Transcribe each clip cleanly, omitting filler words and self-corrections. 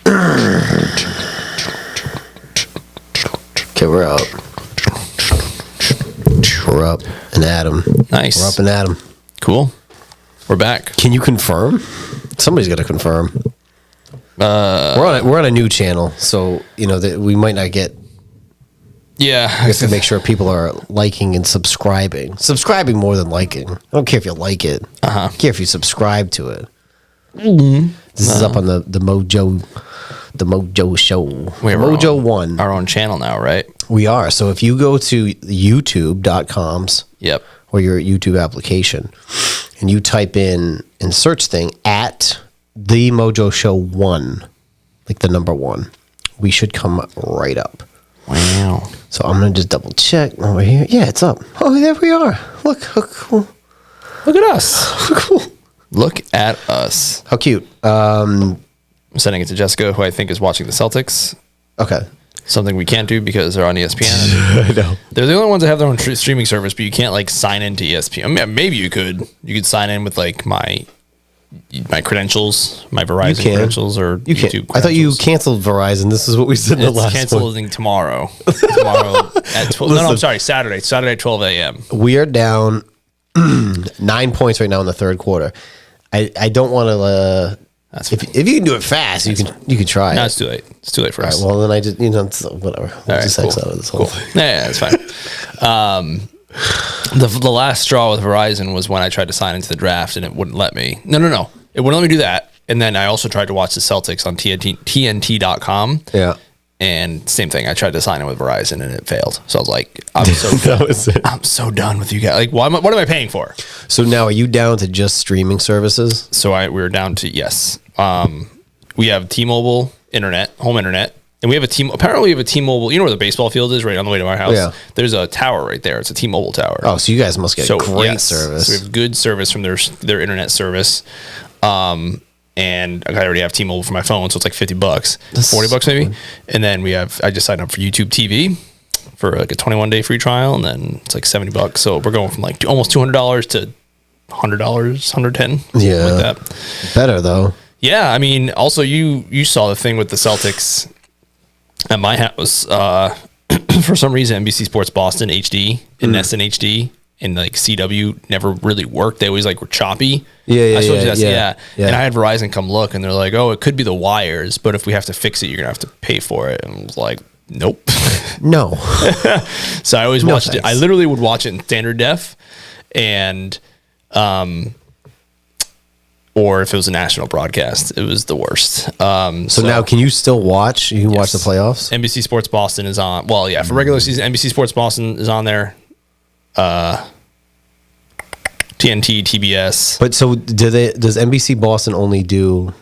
Okay, we're up. We're up and at 'em. Nice. We're up and at 'em. Cool. We're back. Can you confirm? Somebody's got to confirm. We're on a new channel, so that we might not get. Yeah. I have to make sure people are liking and subscribing. Subscribing more than liking. I don't care if you like it. I don't care if you subscribe to it. Mm-hmm. This is up on the MOJO show. We have MOJO 1. Our own channel now, right? We are. So if you go to youtube.com's or your YouTube application and you type in search thing at the MOJO Show 1, like the number 1, we should come right up. Wow. So I'm going to just double check over here. Yeah, it's up. Oh, there we are. Look how cool. Look at us. Cool. Look at us. How cute. I'm sending it to Jessica, who I think is watching the Celtics. Okay. Something we can't do because they're on ESPN. I know. They're the only ones that have their own streaming service, but you can't sign into ESPN. I mean, maybe you could. You could sign in with my credentials, my Verizon credentials, or you YouTube. I thought you canceled Verizon. This is what we said in the last one. It's canceling tomorrow. Tomorrow at 12. No, I'm sorry. Saturday at 12 a.m. We are down 9 points right now in the third quarter. I don't want to. If you can do it fast, you can try. No, it. it's too late. It's too late for us. Well, then I just whatever. We'll just X out of this whole thing. Yeah, it's fine. The last straw with Verizon was when I tried to sign into the draft and it wouldn't let me. No. It wouldn't let me do that. And then I also tried to watch the Celtics on TNT.com. Yeah. And same thing. I tried to sign in with Verizon and it failed. So I was like, I'm so done. I'm so done with you guys. Like, what am I paying for? So now are you down to just streaming services? So we're down to, yes. We have T-Mobile internet, home internet. And we have apparently we have a T-Mobile, you know where the baseball field is, right on the way to our house? Yeah. There's a tower right there. It's a T-Mobile tower. Oh, so you guys must get great service. So we have good service from their internet service. And I already have T-Mobile for my phone, so it's like $50, $40 maybe. And then I just signed up for YouTube TV for like a 21-day free trial, and then it's like $70. So we're going from like almost $200 to $100, $110. Yeah. Like that. Better though. Yeah, I mean, also you saw the thing with the Celtics at my house. For some reason, NBC Sports Boston HD and NESN HD and like CW never really worked. They always were choppy. Yeah. And I had Verizon come look, and they're like, "Oh, it could be the wires, but if we have to fix it, you're gonna have to pay for it." And I was like, "Nope." No. So I always watched it. I literally would watch it in standard def, and or if it was a national broadcast, it was the worst. So now can you still watch? You can watch the playoffs? NBC Sports Boston is on. Well, yeah, for regular season, NBC Sports Boston is on there. TNT, TBS. But so does NBC Boston only do...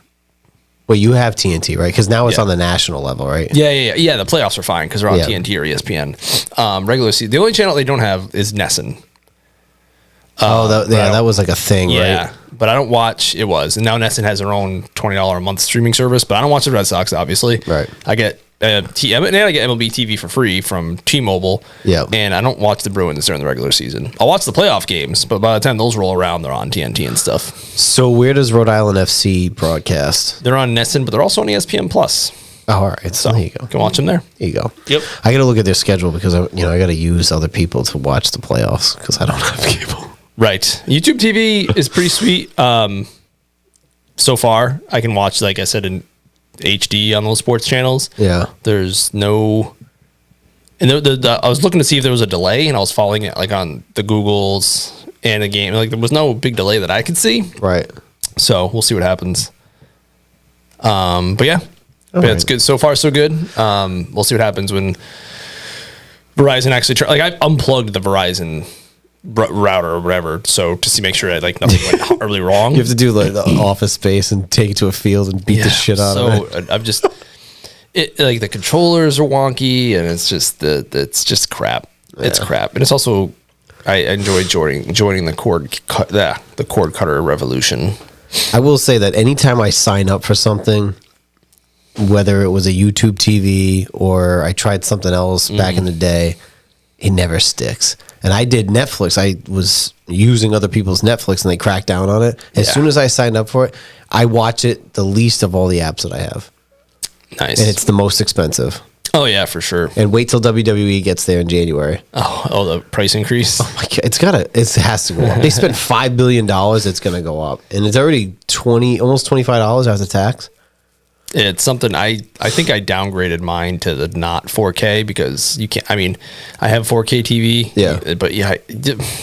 Well, you have TNT, right? Because now it's on the national level, right? Yeah, the playoffs are fine because they're on TNT or ESPN. Regular season. The only channel they don't have is NESN. That was like a thing, right? Yeah, but I don't watch. It was, and now NESN has their own $20 a month streaming service. But I don't watch the Red Sox, obviously. Right. I get and I get MLB TV for free from T-Mobile. Yeah. And I don't watch the Bruins during the regular season. I'll watch the playoff games, but by the time those roll around, they're on TNT and stuff. So where does Rhode Island FC broadcast? They're on NESN, but they're also on ESPN Plus. Oh, all right. So there you go. You can watch them there. There you go. Yep. I got to look at their schedule because I got to use other people to watch the playoffs because I don't have cable. Right. YouTube TV is pretty sweet. So far, I can watch, like I said, in HD on those sports channels. Yeah. There's no... And I was looking to see if there was a delay, and I was following it on the Googles and the game. There was no big delay that I could see. Right. So we'll see what happens. But yeah. It's good. So far, so good. We'll see what happens when Verizon actually... I unplugged the Verizon router or whatever, so to make sure that nothing went horribly wrong. You have to do the Office Space and take it to a field and beat the shit out of it. I've just the controllers are wonky and it's just crap. Yeah. It's crap, and it's also I enjoy joining the cord cutter revolution. I will say that anytime I sign up for something, whether it was a YouTube TV or I tried something else back in the day, it never sticks. And I did Netflix. I was using other people's Netflix, and they cracked down on it. As soon as I signed up for it, I watch it the least of all the apps that I have. Nice. And it's the most expensive. Oh, yeah, for sure. And wait till WWE gets there in January. Oh, the price increase? Oh my God, it has to go up. They spent $5 billion, it's going to go up. And it's already almost $25 after tax. It's something I think I downgraded mine to the not 4K because you can't. I mean, I have 4K TV. Yeah, but yeah,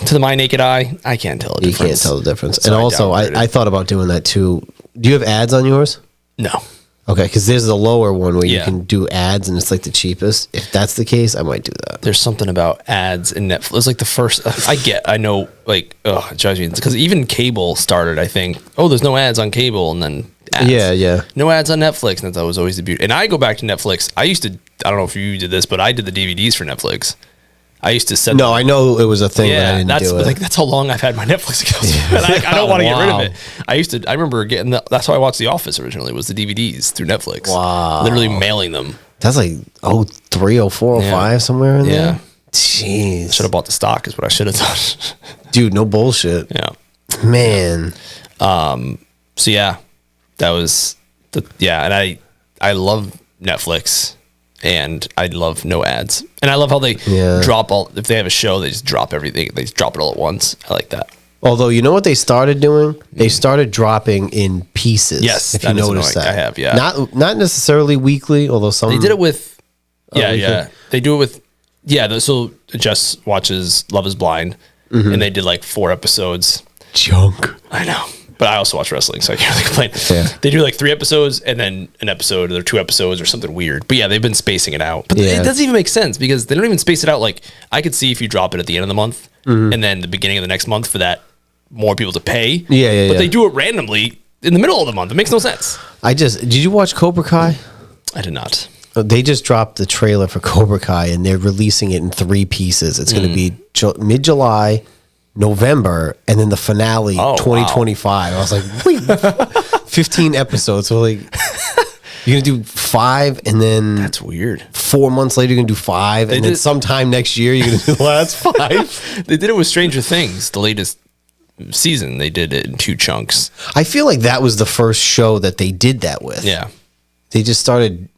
to my naked eye, I can't tell the difference. You can't tell the difference. So and also, I thought about doing that too. Do you have ads on yours? No. Okay, because there's the lower one where you can do ads, and it's like the cheapest. If that's the case, I might do that. There's something about ads in Netflix. It's like the first. I know. Like, it drives me because even cable started. I think. Oh, there's no ads on cable, and then. Ads. Yeah. No ads on Netflix, and that was always the beauty. And I go back to Netflix. I don't know if you did this, but I did the DVDs for Netflix. I used to set. No, I know it was a thing, but I didn't do it. Like that's how long I've had my Netflix account. I don't want to get rid of it. I remember getting that's how I watched The Office originally. Was the DVDs through Netflix. Wow. Literally mailing them. That's like 03, 04, 05 somewhere in there. Yeah. Jeez. Should have bought the stock. Is what I should have done. Dude, no bullshit. Yeah. Man. So yeah, that was and I love Netflix. And I love no ads. And I love how they drop if they have a show, they just drop everything. They just drop it all at once. I like that. Although, you know what they started doing? They started dropping in pieces. Yes, if you notice that. I have, yeah. Not necessarily weekly, although some... They did it with... Yeah. They do it with... So Jess watches Love is Blind. Mm-hmm. And they did like 4 episodes. Junk. I know. But I also watch wrestling, so I can't really complain. Yeah. They do like 3 episodes and then an episode or 2 episodes or something weird. But yeah, they've been spacing it out. But it doesn't even make sense because they don't even space it out. Like I could see if you drop it at the end of the month and then the beginning of the next month for that more people to pay. Yeah. But they do it randomly in the middle of the month. It makes no sense. Did you watch Cobra Kai? I did not. They just dropped the trailer for Cobra Kai and they're releasing it in 3 pieces. It's going to be mid-July, November, and then the finale 2025. Wow. I was like, wait, 15 episodes. So like, you're gonna do 5, and then that's weird. 4 months later, you're gonna do 5, and then sometime next year, you're gonna do the last 5. They did it with Stranger Things, the latest season. They did it in 2 chunks. I feel like that was the first show that they did that with. Yeah, they just started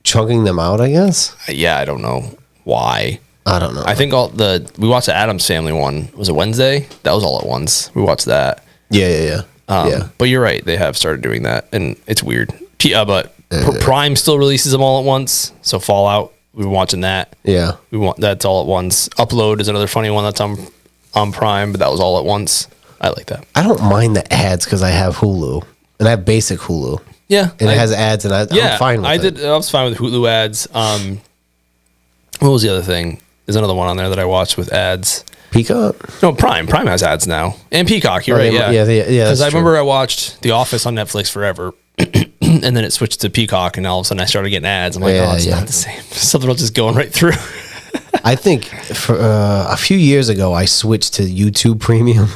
chunking them out, I guess. Yeah, I don't know why. I don't know. I think we watched the Addams Family one. Was it Wednesday? That was all at once. We watched that. Yeah. But you're right. They have started doing that, and it's weird. But Prime still releases them all at once. So Fallout, we've been watching that. Yeah, that's all at once. Upload is another funny one that's on Prime, but that was all at once. I like that. I don't mind the ads because I have Hulu and I have basic Hulu. Yeah, and it has ads, and I'm fine with it. I was fine with Hulu ads. What was the other thing? There's another one on there that I watched with ads. Peacock? No, Prime. Prime has ads now. And Peacock, you're right, yeah. Because I remember I watched The Office on Netflix forever, and then it switched to Peacock, and all of a sudden I started getting ads. I'm like, it's not the same. Something else just going right through. I think for a few years ago, I switched to YouTube Premium.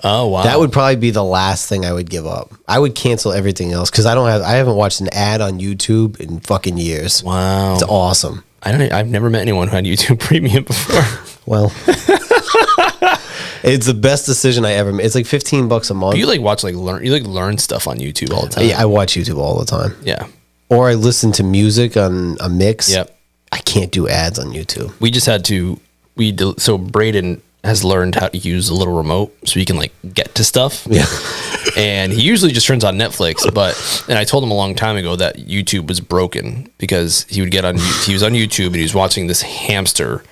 Oh, wow. That would probably be the last thing I would give up. I would cancel everything else because I haven't watched an ad on YouTube in fucking years. Wow. It's awesome. I've never met anyone who had YouTube Premium before. Well, it's the best decision I ever made. It's like $15 a month. But you learn stuff on YouTube all the time. Yeah, I watch YouTube all the time. Yeah. Or I listen to music on a mix. Yep. I can't do ads on YouTube. We just had to. So Braden has learned how to use a little remote so he can like get to stuff. Yeah. And he usually just turns on Netflix, and I told him a long time ago that YouTube was broken because he was on YouTube and he was watching this hamster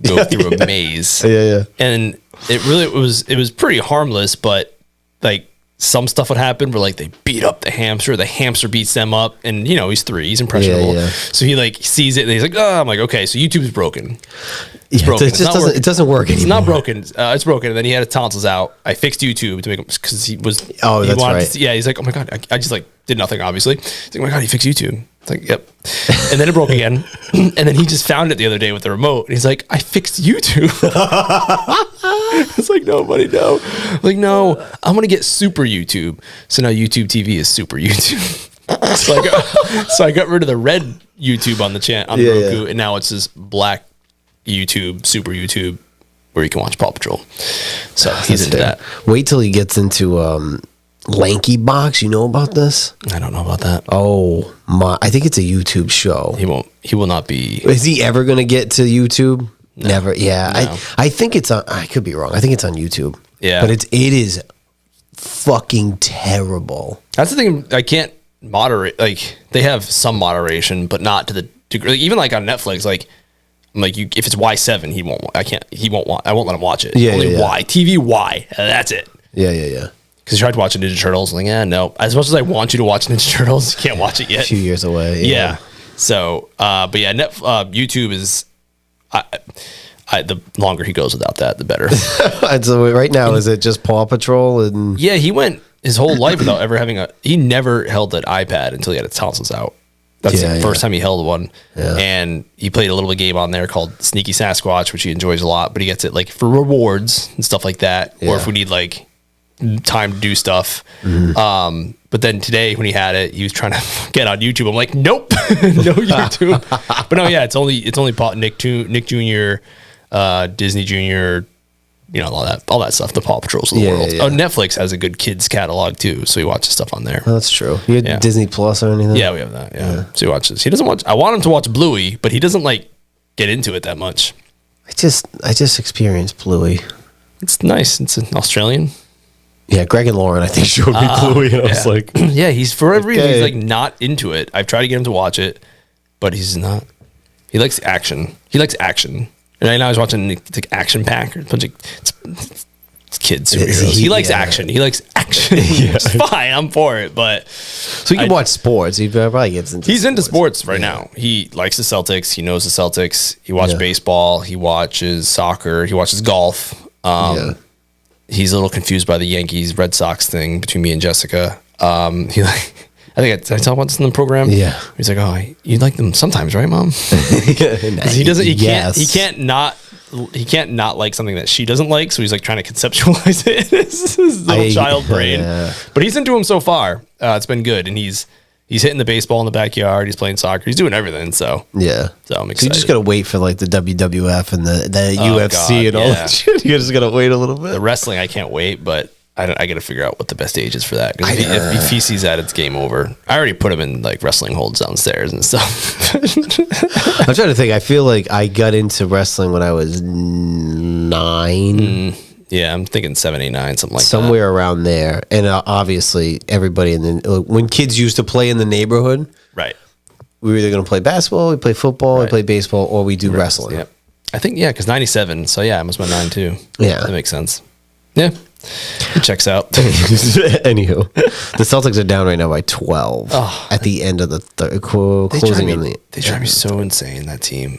go through a maze. Yeah. And it was pretty harmless, but like some stuff would happen where like they beat up the hamster beats them up, and he's 3, he's impressionable. Yeah. So he like sees it and he's like, oh, I'm like, okay, so YouTube's broken. It's yeah, broken. It doesn't work anymore. It's not broken. It's broken. And then he had his tonsils out. I fixed YouTube to make him because he was. Oh, that's right. He's like, oh my god, I just like did nothing. Obviously, he's like, oh my god, he fixed YouTube. It's like, yep. And then it broke again. And then he just found it the other day with the remote. And he's like, I fixed YouTube. It's like, no, buddy, no. Like, no, I'm gonna get Super YouTube. So now YouTube TV is Super YouTube. So I got rid of the red YouTube on the Roku, and now it's this black YouTube, Super YouTube, where you can watch Paw Patrol. So he's into that. Wait till he gets into Lanky Box. You know about this? I don't know about that. Oh, I think it's a YouTube show. He will not be. Is he ever going to get to YouTube? No. Never. Yeah. No. I think it's on. I could be wrong. I think it's on YouTube. Yeah. But it is fucking terrible. That's the thing. I can't moderate. Like, they have some moderation, but not to the degree. Like, even like on Netflix, like, I'm like, if it's Y7, he won't. I won't let him watch it. Yeah. Only yeah. Y. TV Y. That's it. Yeah. Because he tried watching Ninja Turtles. I'm like, no. As much as I want you to watch Ninja Turtles, you can't watch it yet. A few years away. Yeah. So, but yeah, YouTube is. The longer he goes without that, the better. So right now, is it just Paw Patrol and? Yeah, he went his whole life without ever having he never held an iPad until he had his tonsils out. That's the first time he held one. Yeah. And he played a little game on there called Sneaky Sasquatch, which he enjoys a lot, but he gets it like for rewards and stuff like that. Yeah. Or if we need like time to do stuff. Mm-hmm. But then today when he had it, he was trying to get on YouTube. I'm like, nope, no YouTube. But no, yeah, it's only Nick Jr., Disney Jr., all that stuff, the Paw Patrols of the world. Yeah. Oh, Netflix has a good kids catalog too, so he watches stuff on there. Oh, that's true. You had Disney Plus or anything? Yeah, we have that. Yeah. So he watches. He doesn't watch. I want him to watch Bluey, but he doesn't like get into it that much. I just experienced Bluey. It's nice. It's an Australian. Yeah, Greg and Lauren, I think, showed me Bluey, and I was like, yeah, he's for every reason he's like not into it. I've tried to get him to watch it, but he's not. He likes action. And right now he's watching the Action Pack or a bunch of it's kids superheroes. He likes action. He likes action. It's fine. I'm for it. But so he can watch sports. He probably gets into. He's into sports right now. He likes the Celtics. He knows the Celtics. He watches baseball. He watches soccer. He watches golf. He's a little confused by the Yankees Red Sox thing between me and Jessica. I think did I talk about this in the program? Yeah. He's like, oh, you like them sometimes, right, Mom? He doesn't. He can't not like something that she doesn't like. So he's like trying to conceptualize it in his little child brain. Yeah. But he's into him so far. It's been good, and he's hitting the baseball in the backyard. He's playing soccer. He's doing everything. So yeah. So I'm excited. So you just gotta wait for like the WWF and the UFC and all that shit. You just gotta wait a little bit. The wrestling, I can't wait, but I got to figure out what the best age is for that. Because if he sees that, it's game over. I already put him in like wrestling holds downstairs and stuff. I'm trying to think. I feel like I got into wrestling when I was 9. Yeah, I'm thinking 7, 8, 9, something like that. Somewhere around there. And obviously, everybody when kids used to play in the neighborhood, right? We were either going to play basketball, we play football, we play baseball, or we do wrestling. Yep. I think because 97. So yeah, I must have been 9 too. Yeah, that makes sense. Yeah. It checks out. Anywho, the Celtics are down right now by 12 at the end of the closing. They drive me so insane, that team.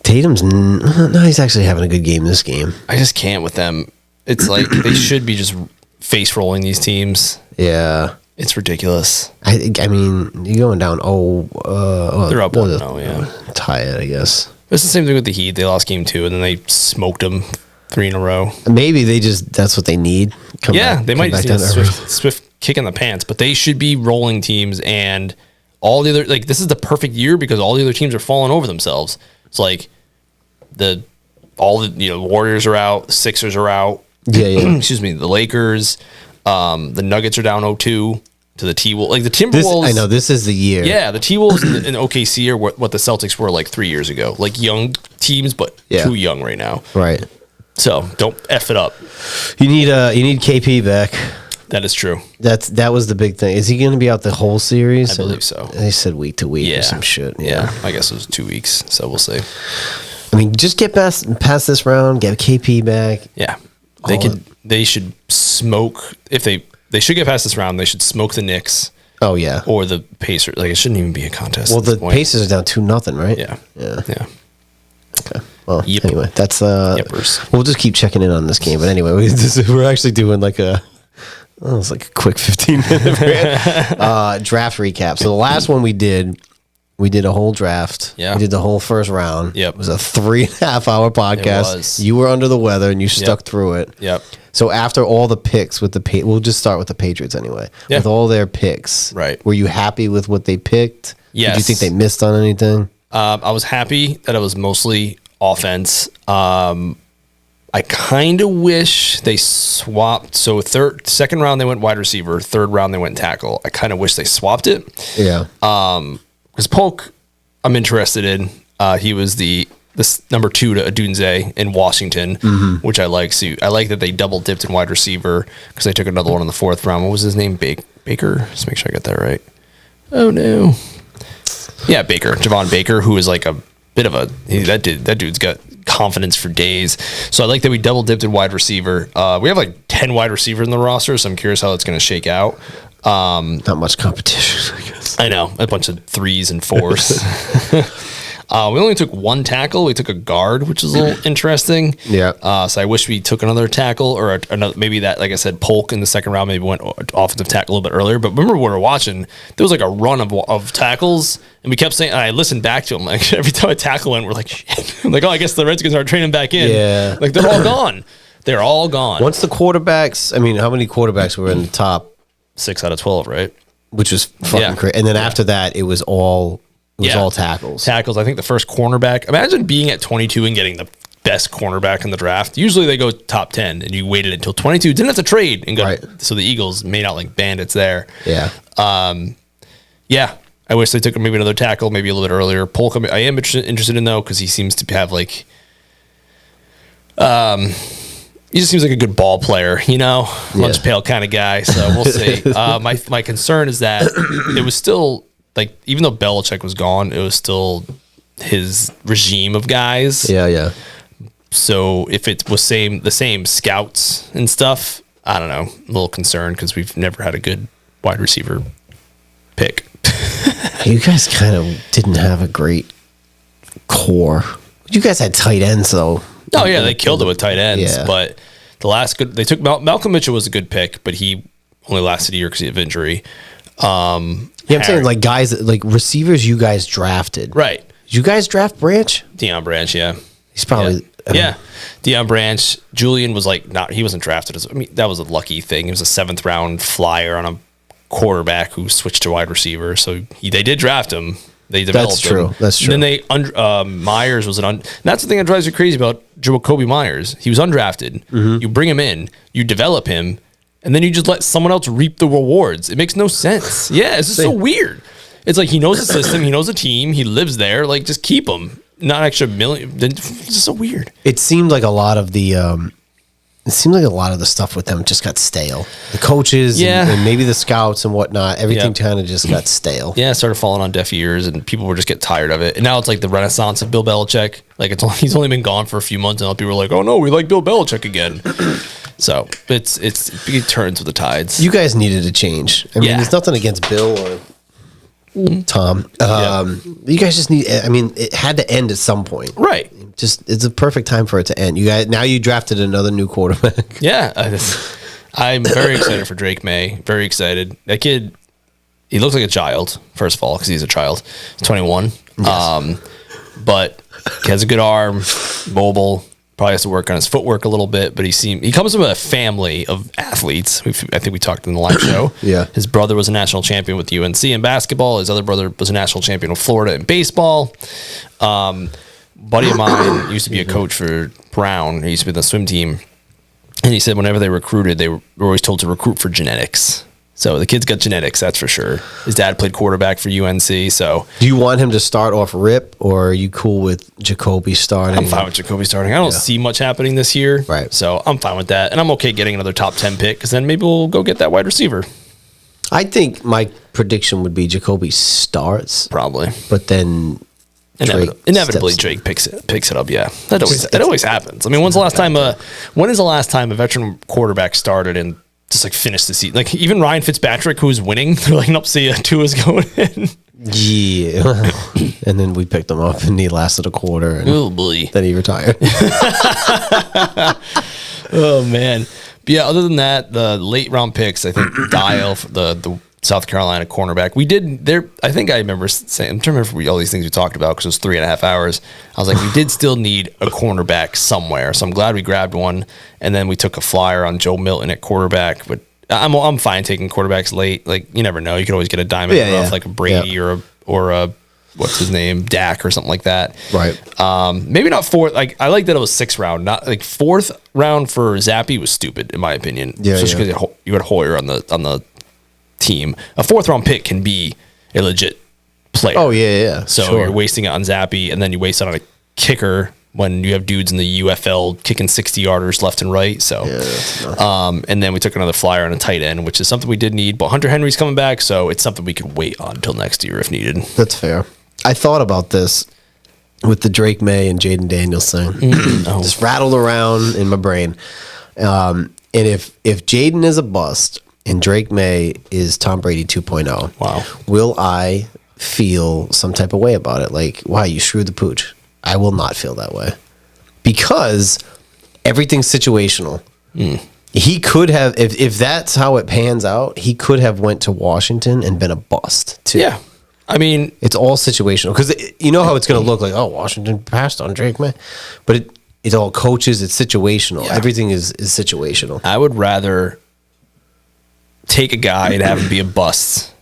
Tatum's he's actually having a good game this game. I just can't with them. It's like they should be just face rolling these teams. Yeah. It's ridiculous. I mean, you're going down. They're up 1-0, yeah. Tie it, I guess. It's the same thing with the Heat. They lost game 2, and then they smoked them 3 in a row. Maybe that's what they need. They might just need a swift kick in the pants, but they should be rolling teams, and all the other, like, this is the perfect year because all the other teams are falling over themselves. It's like the Warriors are out, the Sixers are out. Yeah. Excuse me, the Lakers, the Nuggets are down 0-2 to the T-Wolves. Like the Timberwolves. I know this is the year. Yeah, the T-Wolves and OKC are what the Celtics were like 3 years ago. Like young teams, but too young right now. Right. So don't F it up. You need KP back. That is true. That was the big thing. Is he going to be out the whole series? I believe so. They said week to week or some shit. Yeah. I guess it was 2 weeks. So we'll see. I mean, just get past this round. Get KP back. Yeah, They should smoke if they should get past this round. They should smoke the Knicks. Oh yeah, or the Pacers. Like it shouldn't even be a contest. Well, the Pacers are down 2-0, right? Yeah. Okay. Well, anyway, that's we'll just keep checking in on this game. But anyway, we're actually doing like it's like a quick 15-minute draft recap. So the last one we did a whole draft. Yeah. We did the whole first round. Yep. It was a 3.5 hour podcast. It was. You were under the weather and you stuck through it. Yep. So after all the picks we'll just start with the Patriots anyway. Yeah. With all their picks. Right. Were you happy with what they picked? Yes. Did you think they missed on anything? I was happy that it was mostly offense. I I kind of wish they swapped. So second round they went wide receiver, third round they went tackle. I kind of wish they swapped it. Yeah. Because Polk, I'm interested in. He was the number 2 to Odunze in Washington, which I like. So I like that they double dipped in wide receiver because they took another one in the 4th round. What was his name? Baker. Let's make sure I get that right. Oh no. Yeah, Baker, Javon Baker, who is like a bit of that dude's got confidence for days. So I like that we double dipped in wide receiver. We have like 10 wide receivers in the roster, so I'm curious how it's going to shake out. Not much competition, I guess. I know, a bunch of 3s and 4s. We only took one tackle. We took a guard, which is a little interesting. Yeah. So I wish we took another tackle or another, maybe that, like I said, Polk in the second round, maybe went offensive tackle a little bit earlier. But remember when we were watching, there was like a run of tackles, and we kept saying, and I listened back to them, like every time a tackle went, we're like, shit. Like, oh, I guess the Redskins are training back in. Yeah. Like they're all gone. They're all gone. Once the quarterbacks, I mean, how many quarterbacks were in the top? 6 out of 12, right? Which was fucking crazy. And then after that, it was all tackles. Tackles. I think the first cornerback. Imagine being at 22 and getting the best cornerback in the draft. Usually they go top 10, and you waited until 22. Didn't have to trade and go. Right. So the Eagles made out like bandits there. Yeah. Yeah. I wish they took maybe another tackle, maybe a little bit earlier. Polk, I am interested in though because he seems to have like. He just seems like a good ball player, lunch pail kind of guy. So we'll see. My concern is that it was still. Like, even though Belichick was gone, it was still his regime of guys. Yeah. So if it was the same scouts and stuff, I don't know, a little concerned because we've never had a good wide receiver pick. You guys kind of didn't have a great core. You guys had tight ends, though. Oh, yeah, they killed it with tight ends. Yeah. But they took Malcolm Mitchell was a good pick, but he only lasted a year because he had injury. Yeah, I'm saying like guys, like receivers you guys drafted. Right. Did you guys draft Branch? Deion Branch, yeah. He's probably... Yeah. Deion Branch. Julian was like, he wasn't drafted. That was a lucky thing. It was a 7th round flyer on a quarterback who switched to wide receiver. So they did draft him. They developed him. That's true. And then Myers was that's the thing that drives you crazy about Jacoby Myers. He was undrafted. Mm-hmm. You bring him in, you develop him, and then you just let someone else reap the rewards. It makes no sense. Yeah, it's just so weird. It's like he knows the system, he knows the team, he lives there. Like, just keep him. Not extra million. It's just so weird. It seemed like a lot of the stuff with them just got stale. The coaches and maybe the scouts and whatnot, everything kind of just got stale. Yeah, it started falling on deaf ears, and people were just getting tired of it. And now it's like the renaissance of Bill Belichick. Like he's only been gone for a few months, and people are like, "Oh no, we like Bill Belichick again." So it turns with the tides. You guys needed a change. I mean, there's nothing against Bill or Tom. You guys just need. I mean, it had to end at some point, right? It's a perfect time for it to end. You drafted another new quarterback. Yeah, I'm very excited for Drake May. Very excited. That kid, he looks like a child. First of all, because he's a child. He's 21. Yes. But he has a good arm, mobile. Probably has to work on his footwork a little bit, but he comes from a family of athletes. I think we talked in the live show. Yeah. His brother was a national champion with UNC in basketball. His other brother was a national champion with Florida in baseball. Buddy of mine used to be a coach for Brown. He used to be in the swim team. And he said whenever they recruited, they were always told to recruit for genetics. So the kid's got genetics, that's for sure. His dad played quarterback for UNC, so... Do you want him to start off rip, or are you cool with Jacoby starting? I'm fine with Jacoby starting. I don't see much happening this year. Right. So I'm fine with that. And I'm okay getting another top 10 pick, because then maybe we'll go get that wide receiver. I think my prediction would be Jacoby starts. Probably. But then... Inevitably, Drake picks it up. Yeah, that always happens. I mean, when is the last time a veteran quarterback started and just like finished the season? Like even Ryan Fitzpatrick, who's winning, they're like, nope, see ya, Tua's going in. Yeah, and then we picked him up, and he lasted a quarter. And oh boy, then he retired. Oh man, but yeah. Other than that, the late round picks, I think Dial, the South Carolina cornerback. We did there. I think I remember saying, I'm trying to remember all these things we talked about because it was 3.5 hours. I was like, we did still need a cornerback somewhere. So I'm glad we grabbed one. And then we took a flyer on Joe Milton at quarterback. But I'm fine taking quarterbacks late. Like, you never know. You could always get a diamond in the rough, like a Brady or a what's his name, Dak or something like that. Right. Maybe not fourth. Like I like that it was 6th round, not like 4th round for Zappy was stupid in my opinion. Yeah, especially because you had Hoyer on the team. A 4th round pick can be a legit player. Oh yeah. So you're wasting it on Zappy, and then you waste it on a kicker when you have dudes in the UFL kicking 60-yarders left and right. So, and then we took another flyer on a tight end, which is something we did need. But Hunter Henry's coming back, so it's something we could wait on until next year if needed. That's fair. I thought about this with the Drake May and Jaden Daniels thing. Just rattled around in my brain. And if Jaden is a bust and Drake May is Tom Brady 2.0, wow, will I feel some type of way about it? Like, wow, you screwed the pooch. I will not feel that way because everything's situational. He could have, if that's how it pans out, he could have went to Washington and been a bust too. Yeah. I mean, it's all situational because you know how it's going to look like, oh, Washington passed on Drake May, but it's all coaches. It's situational. Yeah. Everything is situational. I would rather take a guy and have him be a bust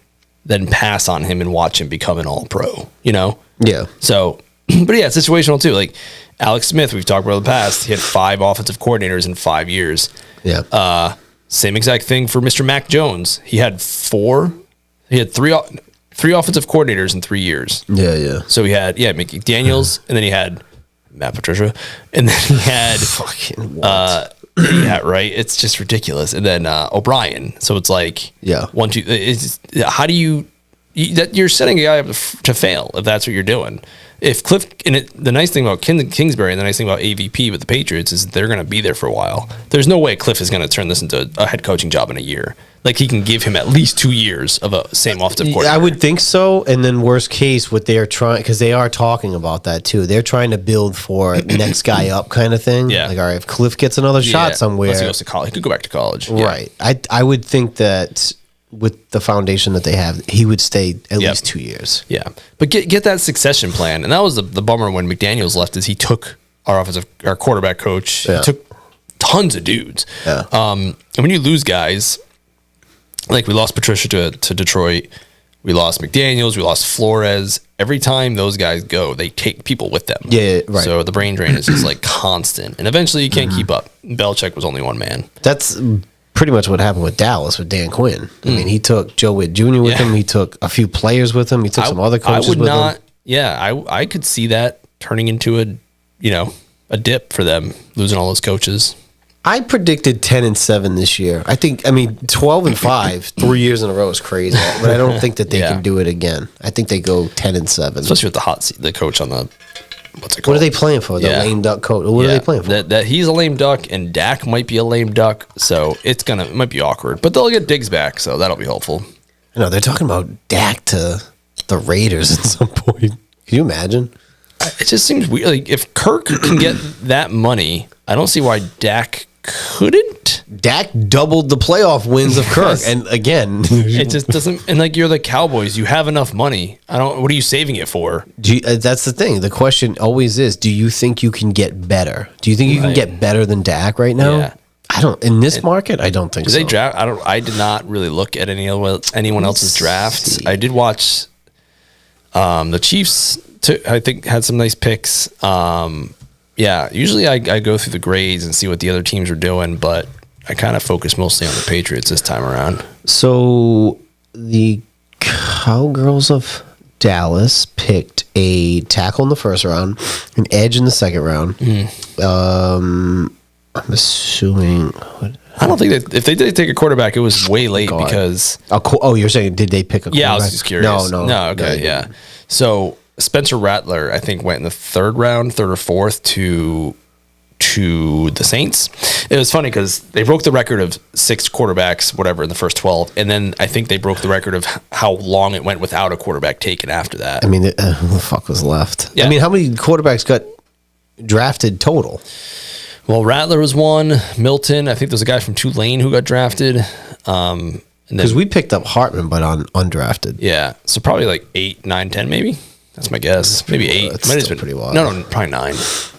than pass on him and watch him become an all-pro, you know? Yeah. So, but yeah, it's situational too. Like Alex Smith, we've talked about in the past, he had 5 offensive coordinators in 5 years. Yeah. Same exact thing for Mr. Mac Jones. He had 3 offensive coordinators in 3 years. Yeah. So he had, McDaniels, and then he had Matt Patricia, and then he had fucking what? Right. It's just ridiculous. And then O'Brien. So it's like, 1, 2. How do you're setting a guy up to fail if that's what you're doing. If Cliff, the nice thing about Kingsbury and the nice thing about AVP with the Patriots is they're going to be there for a while. There's no way Cliff is going to turn this into a head coaching job in a year. Like he can give him at least 2 years of a same offensive coordinator. I would think so. And then worst case, what they're trying, because they are talking about that too. They're trying to build for next guy up kind of thing. Yeah. Like, all right, if Cliff gets another shot somewhere, unless he goes to college, he could go back to college. Right. Yeah. I would think that with the foundation that they have, he would stay at least 2 years. Yeah. But get that succession plan. And that was the bummer when McDaniels left is he took our quarterback coach, he took tons of dudes. Yeah. And when you lose guys, like we lost Patricia to Detroit, we lost McDaniels, we lost Flores. Every time those guys go, they take people with them. Yeah, right. So the brain drain is just like constant. And eventually you can't keep up. Belichick was only one man. That's pretty much what happened with Dallas with Dan Quinn. I mean, he took Joe Witt Jr. with him. He took a few players with him. He took some other coaches with him. Yeah, I could see that turning into a dip for them, losing all those coaches. I predicted 10-7 this year. 12-5, 3 years in a row is crazy, but I don't think that they can do it again. I think they go 10-7, especially with the hot seat, the coach on the what's it called? What are they playing for? The lame duck coach. What are they playing for? That he's a lame duck and Dak might be a lame duck, so it might be awkward. But they'll get Diggs back, so that'll be helpful. No, they're talking about Dak to the Raiders at some point. Can you imagine? It just seems weird. Like if Kirk can get that money, I don't see why Dak couldn't. Dak doubled the playoff wins of Kirk, and again, it just doesn't. And like you're the Cowboys, you have enough money. What are you saving it for? That's the thing. The question always is: do you think you can get better? Do you think you can get better than Dak right now? Yeah. I don't. In this market, I don't think so. They draft. I did not really look at anyone else's drafts. I did watch the Chiefs. I think had some nice picks. Yeah, usually I go through the grades and see what the other teams are doing, but I kind of focus mostly on the Patriots this time around. So the Cowgirls of Dallas picked a tackle in the first round, an edge in the second round. I'm assuming. I don't think that if they did take a quarterback, it was way late because. Oh, you're saying did they pick a quarterback? Yeah, I was just curious. No. Okay, yeah. So Spencer Rattler, I think, went in the third or fourth to the Saints. It was funny because they broke the record of 6 quarterbacks, whatever, in the first 12. And then I think they broke the record of how long it went without a quarterback taken after that. I mean, who the fuck was left? Yeah. I mean, how many quarterbacks got drafted total? Well, Rattler was one. Milton, I think there's a guy from Tulane who got drafted. Because we picked up Hartman, but on undrafted. Yeah. So probably like 8, 9, 10 maybe. That's my guess. Maybe 8. That's still pretty wild. No, probably 9. I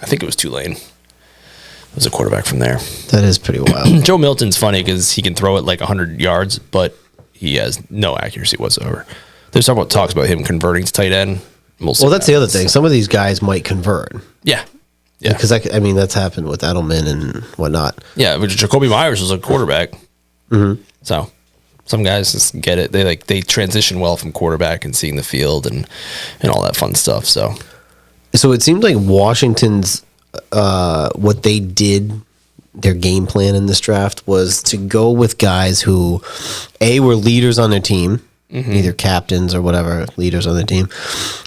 think it was Tulane. It was a quarterback from there. That is pretty wild. Joe Milton's funny because he can throw it like 100 yards, but he has no accuracy whatsoever. There's several talks about him converting to tight end Well, that's the other thing. Some of these guys might convert. Yeah. Yeah. Because, I mean, that's happened with Edelman and whatnot. Yeah, but Jacoby Myers was a quarterback. Mm-hmm. So some guys just get it. They transition well from quarterback and seeing the field and all that fun stuff. So it seemed like Washington's what they did, their game plan in this draft was to go with guys who, A, were leaders on their team, either captains or whatever, leaders on the team,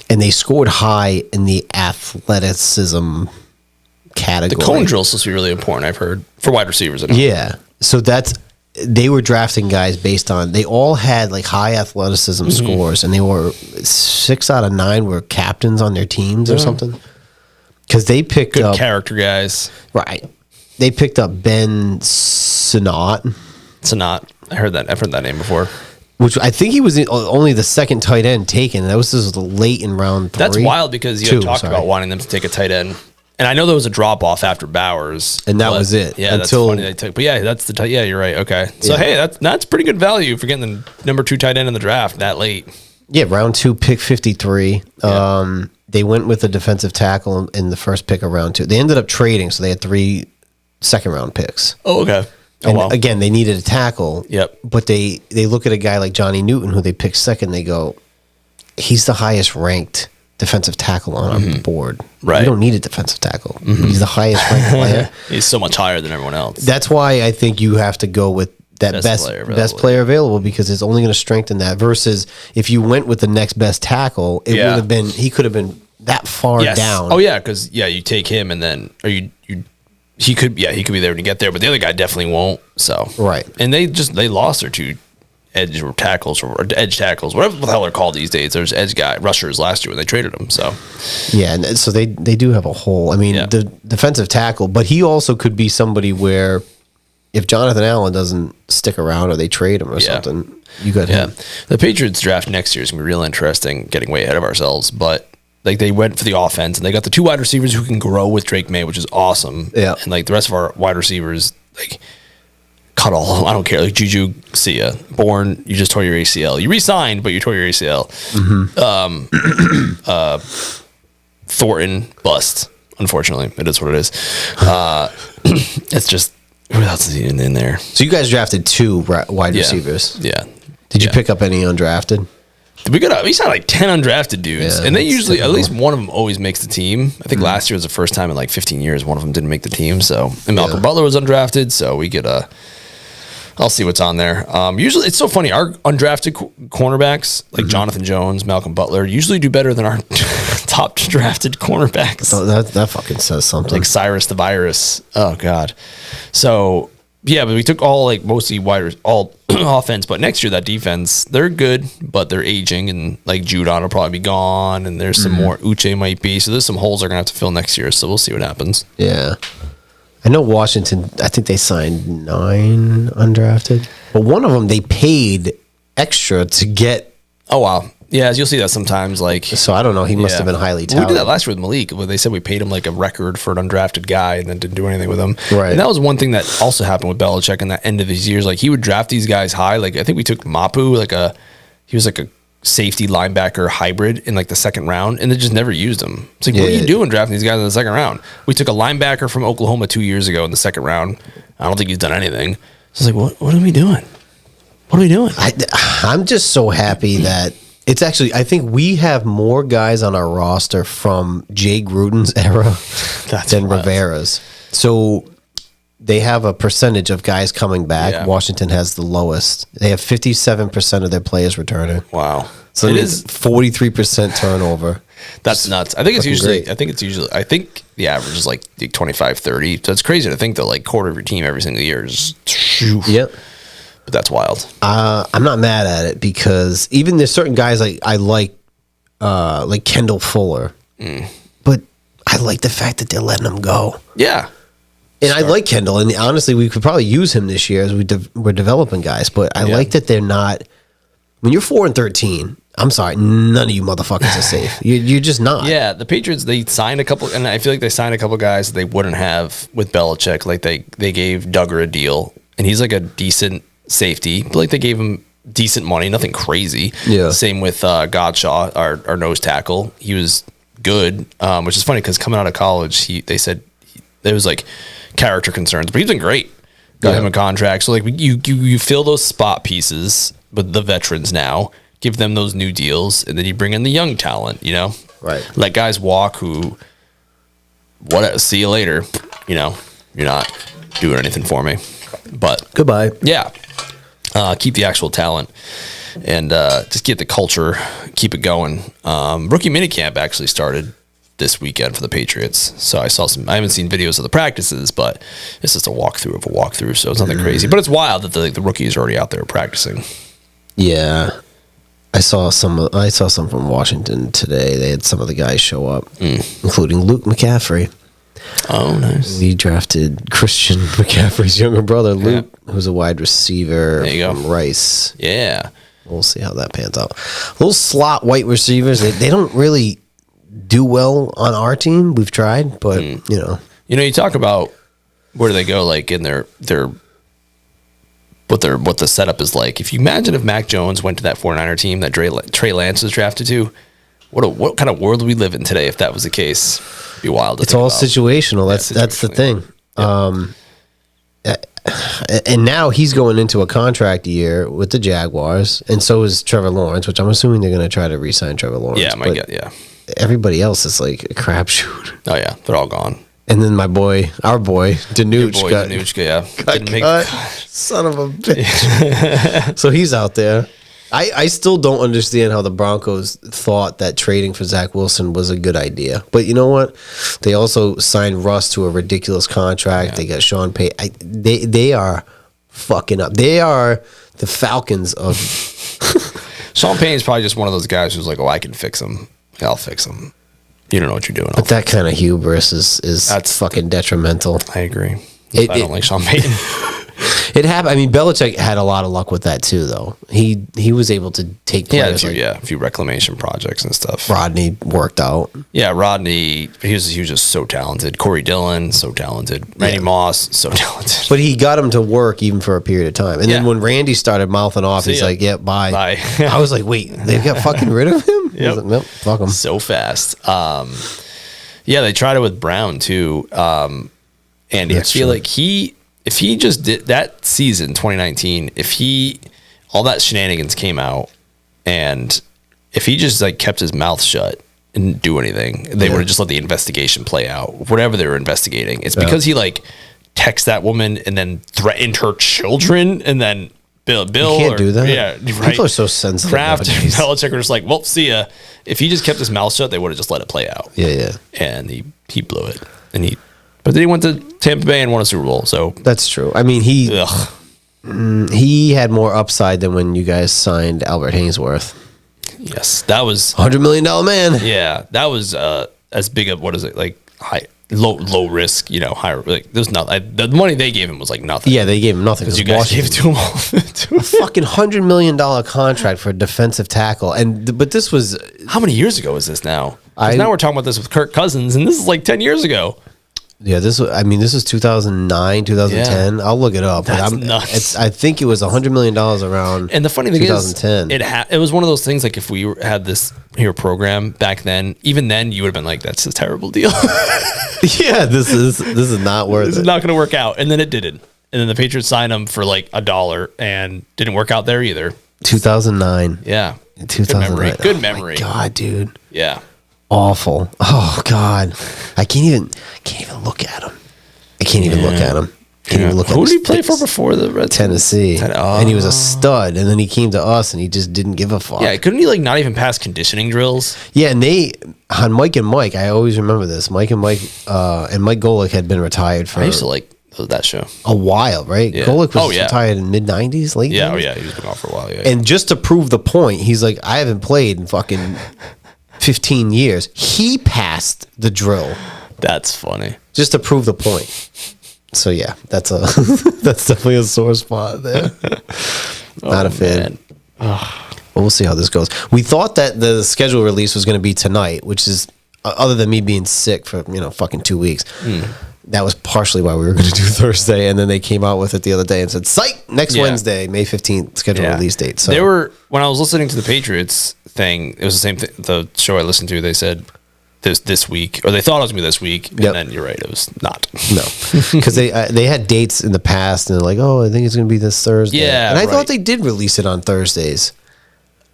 and they scored high in the athleticism category. The cone drill is supposed to be really important, I've heard, for wide receivers. Yeah. So they were drafting guys based on, they all had like high athleticism scores, and they were 6 out of 9 were captains on their teams or something. Because they picked up character guys. Right. They picked up Ben Sinnott. I've heard that name before. Which I think he was only the second tight end taken. That was just late in round 3. That's wild because you had talked about wanting them to take a tight end. And I know there was a drop off after Bowers, and that was it. Yeah, until that's funny they took. But yeah, that's the yeah. You're right. Okay, so hey, that's pretty good value for getting the number 2 tight end in the draft that late. Yeah, round 2, pick 53. Yeah. They went with a defensive tackle in the first pick of round 2. They ended up trading, so they had 3 second-round picks. Oh, okay. And again, they needed a tackle. Yep. But they look at a guy like Johnny Newton, who they picked second. They go, he's the highest ranked defensive tackle on our board. Right. We don't need a defensive tackle. He's the highest ranked player. He's so much higher than everyone else. That's why I think you have to go with that best player available, because it's only going to strengthen that, versus if you went with the next best tackle, it would have been, he could have been that far down. Oh yeah, because you take him and then he could be there when you get there, but the other guy definitely won't. So right, and they lost their 2 edge tackles, whatever the hell they're called these days. There's edge rushers last year when they traded them. So yeah, and so they do have a hole. I mean, the defensive tackle, but he also could be somebody where if Jonathan Allen doesn't stick around or they trade him or something, you got him. The Patriots draft next year is gonna be real interesting. Getting way ahead of ourselves, but like they went for the offense and they got the 2 wide receivers who can grow with Drake May, which is awesome. Yeah, and like the rest of our wide receivers, like cut all. I don't care. Like Juju, see ya. Bourne, you just tore your ACL. You re-signed, but you tore your ACL. Thornton, bust. Unfortunately, it is what it is. It's just, what else is even in there? So you guys drafted 2 wide receivers. Yeah. Did you pick up any undrafted? We signed like 10 undrafted dudes, and they usually, at least one of them always makes the team. I think last year was the first time in like 15 years one of them didn't make the team. So, and Malcolm Butler was undrafted, so we get I'll see what's on there. Usually, it's so funny. Our undrafted cornerbacks, like Jonathan Jones, Malcolm Butler, usually do better than our top drafted cornerbacks. Oh, that fucking says something. Like Cyrus the Virus. Oh God. So yeah, but we took all like mostly all offense. But next year that defense, they're good, but they're aging, and like Judon will probably be gone, and there's some more. Uche might be. So there's some holes they're gonna have to fill next year. So we'll see what happens. Yeah. I know Washington, I think they signed 9 undrafted. But one of them they paid extra to get. Oh, wow. Yeah, you'll see that sometimes. Like, so I don't know. He must have been highly touted. We did that last year with Malik, where they said we paid him like a record for an undrafted guy and then didn't do anything with him. Right. And that was one thing that also happened with Belichick in that end of his years. Like, he would draft these guys high. Like, I think we took Mapu, he was like a safety linebacker hybrid in like the second round, and they just never used him. It's like, what are you doing drafting these guys in the second round? We took a linebacker from Oklahoma 2 years ago in the second round. I don't think he's done anything. So it's like, what are we doing? What are we doing? I'm just so happy that it's actually, I think we have more guys on our roster from Jay Gruden's era than Rivera's. So they have a percentage of guys coming back. Yeah. Washington has the lowest. They have 57% of their players returning. Wow. So it is 43% turnover. That's nuts. I think it's usually the average is like 25, 30. So it's crazy to think that like quarter of your team every single year is. Yep. But that's wild. I'm not mad at it, because even there's certain guys I like Kendall Fuller. But I like the fact that they're letting him go. Yeah. And I like Kendall, and honestly, we could probably use him this year as we're developing guys. But I like that they're not. When you're 4-13, I'm sorry, none of you motherfuckers are safe. You're just not. Yeah, the Patriots, they signed a couple, and I feel like they signed a couple guys that they wouldn't have with Belichick. Like they gave Duggar a deal, and he's like a decent safety, but like they gave him decent money, nothing crazy. Yeah. Same with Godshaw, our nose tackle. He was good, which is funny because coming out of college, they said there was like character concerns, but he's been great. Got him a contract. So like you fill those spot pieces with the veterans now, give them those new deals, and then you bring in the young talent. Right. Let guys walk who, see you later. You're not doing anything for me. But goodbye. Yeah. Keep the actual talent and just get the culture, keep it going. Rookie minicamp actually started this weekend for the Patriots. So I haven't seen videos of the practices, but it's just a walkthrough. So it's nothing crazy, but it's wild that the rookies are already out there practicing. Yeah. I saw some from Washington today. They had some of the guys show up, including Luke McCaffrey. Oh, nice. We drafted Christian McCaffrey's younger brother, Luke, who's a wide receiver from Rice. Yeah. We'll see how that pans out. Those slot white receivers, they don't really do well on our team. We've tried, but, you talk about where do they go, like in their what the setup is like. If you imagine if Mac Jones went to that 49er team that Trey Lance was drafted to, what kind of world would we live in today if that was the case? It'd be wild. It's all situational. That's the thing. Yep. And now he's going into a contract year with the Jaguars, and so is Trevor Lawrence, which I'm assuming they're going to try to re-sign Trevor Lawrence. Yeah, everybody else is like a crapshoot. Oh yeah, they're all gone. And then our boy, Danuch got cut. Son of a bitch. So he's out there. I still don't understand how the Broncos thought that trading for Zach Wilson was a good idea. But you know what? They also signed Russ to a ridiculous contract. Yeah. They got Sean Payton. They are fucking up. They are the Falcons of... Sean Payton's probably just one of those guys who's like, I can fix him. I'll fix him. You don't know what you're doing. But that kind of hubris that's fucking detrimental. I agree. I don't like Sean Payton. It happened. I mean, Belichick had a lot of luck with that too, though. He was able to take players. A few reclamation projects and stuff. Rodney worked out. Yeah, Rodney. He was just so talented. Corey Dillon, so talented. Randy Moss, so talented. But he got him to work even for a period of time. And then when Randy started mouthing off, he's like, "Yeah, bye." I was like, "Wait, they got fucking rid of him?" Yep. Like, nope, fuck him so fast. They tried it with Brown too. Andy, I feel like if he just did that season 2019, all that shenanigans came out, and if he just like kept his mouth shut and didn't do anything, they would have just let the investigation play out. Whatever they were investigating, it's because he like texted that woman and then threatened her children, and then Bill you can't do that. Yeah, right. People are so sensitive. Kraft and Belichick are just like, well, see ya. If he just kept his mouth shut, they would have just let it play out. Yeah. And he blew it, but then he went to Tampa Bay and won a Super Bowl. So that's true. I mean, he had more upside than when you guys signed Albert Hainsworth. Yes, that was $100 million man. Yeah, that was as big of low risk. Higher. Like there's nothing. The money they gave him was like nothing. Yeah, they gave him nothing because you guys gave it to him all. A fucking $100 million contract for a defensive tackle, but this was how many years ago is this now? Now we're talking about this with Kirk Cousins, and this is like 10 years ago. Yeah, this was 2009, 2010. I'll look it up. That's nuts. I think it was $100 million around. And the funny thing 2010. is, it was one of those things. Like if we had this here program back then, even then you would have been like, "That's a terrible deal." Yeah, this is not worth it. This is not going to work out. And then it didn't. And then the Patriots signed him for like $1 and didn't work out there either. 2009. Yeah, 2009. Good memory. Oh my God, dude. Yeah. Awful. Oh God, I can't even look at him. I can't even look at him. Who did he play for before the Red Tennessee? And he was a stud. And then he came to us, and he just didn't give a fuck. Yeah, couldn't he like not even pass conditioning drills? Yeah, and on Mike and Mike, I always remember this. Mike and Mike Golick had been retired for. I used to like that show a while, right? Yeah. Golick was retired in mid '90s, late. Yeah, 90s? He was been off for a while. Yeah, and just to prove the point, he's like, I haven't played in fucking 15 years. He passed the drill. That's funny. Just to prove the point. So yeah, that's definitely a sore spot there. Not a fan. Well, we'll see how this goes. We thought that the schedule release was going to be tonight, which is other than me being sick for fucking 2 weeks. that was partially why we were going to do Thursday, and then they came out with it the other day and said, "Psych! Next Wednesday, May 15th, scheduled release date." So they were when I was listening to the Patriots thing. It was the same thing. The show I listened to, they said this week, or they thought it was going to be this week, and then you're right, it was not. No, because they had dates in the past, and they're like, "Oh, I think it's going to be this Thursday." Yeah, and I thought they did release it on Thursdays.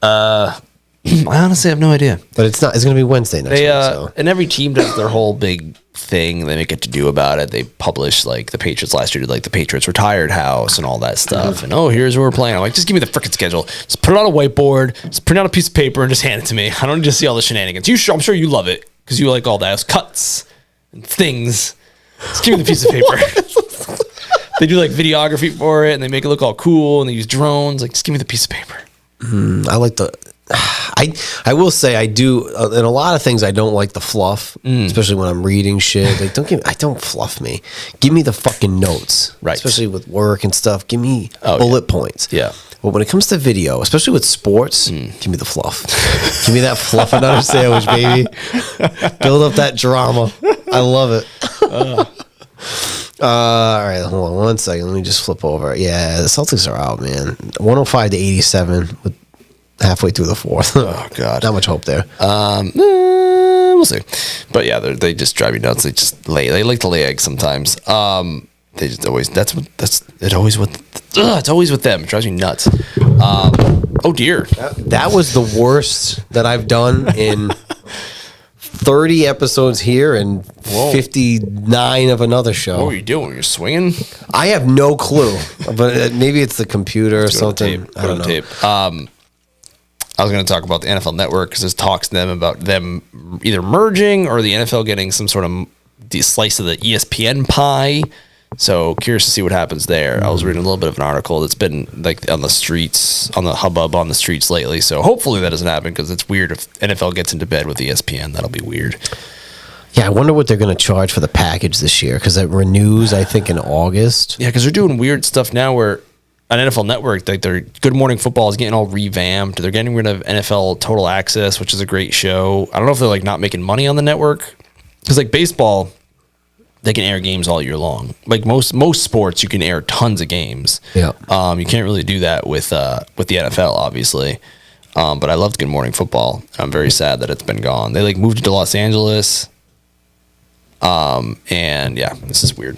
I honestly have no idea. But it's not. It's going to be Wednesday next week. So. And every team does their whole big thing. They make it to do about it. They publish, like, the Patriots last year did, like, the Patriots retired house and all that stuff. And, here's where we're playing. I'm like, just give me the frickin' schedule. Just put it on a whiteboard. Just print out a piece of paper and just hand it to me. I don't need to see all the shenanigans. I'm sure you love it because you like all those cuts and things. Just give me the piece of paper. They do, like, videography for it, and they make it look all cool, and they use drones. Like, just give me the piece of paper. I like the... I will say I do in a lot of things. I don't like the fluff, especially when I'm reading shit. Like, don't fluff me. Give me the fucking notes, right? Especially with work and stuff. Give me bullet points. Yeah. But when it comes to video, especially with sports, give me the fluff. Give me that fluff and butter sandwich, baby. Build up that drama. I love it. All right, hold on 1 second. Let me just flip over. Yeah, the Celtics are out, man. 105-87 with. Halfway through the fourth. Oh God, not much hope there. We'll see. But yeah, they just drive you nuts. They like to lay eggs sometimes. They just always it's always with them. It drives me nuts. Oh dear, that was the worst that I've done in 30 episodes here and 59 of another show. What were you doing? You're swinging? I have no clue, but maybe it's the computer or something. I don't know. I was going to talk about the NFL Network because there's talks to them about them either merging or the NFL getting some sort of slice of the ESPN pie. So curious to see what happens there. I was reading a little bit of an article that's been like on the streets, on the hubbub on the streets lately. So hopefully that doesn't happen because it's weird if NFL gets into bed with ESPN. That'll be weird. Yeah, I wonder what they're going to charge for the package this year because it renews, I think, in August. Yeah, because they're doing weird stuff now where on NFL Network, like their Good Morning Football is getting all revamped. They're getting rid of NFL Total Access, which is a great show. I don't know if they're like not making money on the network because like baseball, they can air games all year long. Like most sports, you can air tons of games. Yeah. You can't really do that with the NFL, obviously. But I loved Good Morning Football. I'm very sad that it's been gone. They like moved it to Los Angeles. And yeah, this is weird.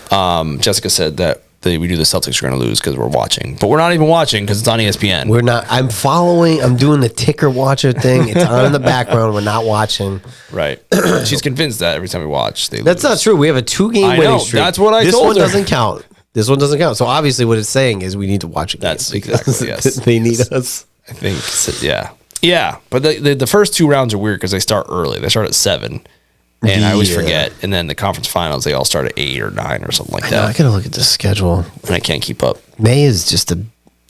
Jessica said that we do the Celtics are going to lose because we're watching, but we're not even watching because it's on ESPN. We're not. I'm following. I'm doing the ticker watcher thing. It's on in the background. We're not watching. Right. She's convinced that every time we watch, they That's lose. not true. We have a 2-game winning streak. That's what I told her. This one doesn't count. This one doesn't count. So obviously, what it's saying is we need to watch it. That's exactly yes. They need us. I think. Yeah. Yeah. But the first 2 rounds are weird because they start early. They start at 7. And I always forget. And then the conference finals, they all start at 8 or 9 or something like that. I gotta look at the schedule. And I can't keep up. May is just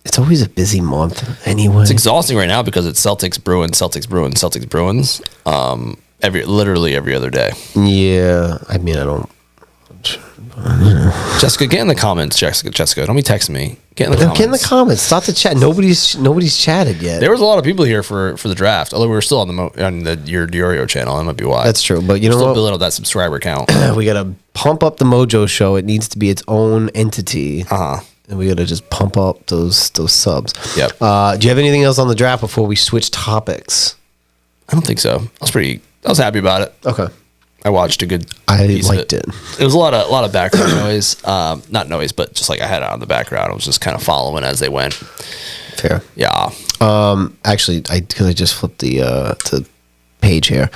it's always a busy month anyway. It's exhausting right now because it's Celtics, Bruins, Celtics, Bruins, Celtics, Bruins. Literally every other day. Yeah. I mean, I don't. Jessica, get in the comments. Jessica, don't be texting me. Get in the comments. Get in the comments. Start the chat. Nobody's chatted yet. There was a lot of people here for the draft. Although we were still on the your Diorio channel. That might be why. That's true. But you know still what? Building up that subscriber count. We gotta pump up the MOJO show. It needs to be its own entity. And we gotta just pump up those subs. Yep. Do you have anything else on the draft before we switch topics? I don't think so. I was happy about it. Okay. I watched a good. I liked it. It was a lot of background noise, not noise, but just like I had it on the background. I was just kind of following as they went. Fair. Yeah. Actually, because I just flipped the page here.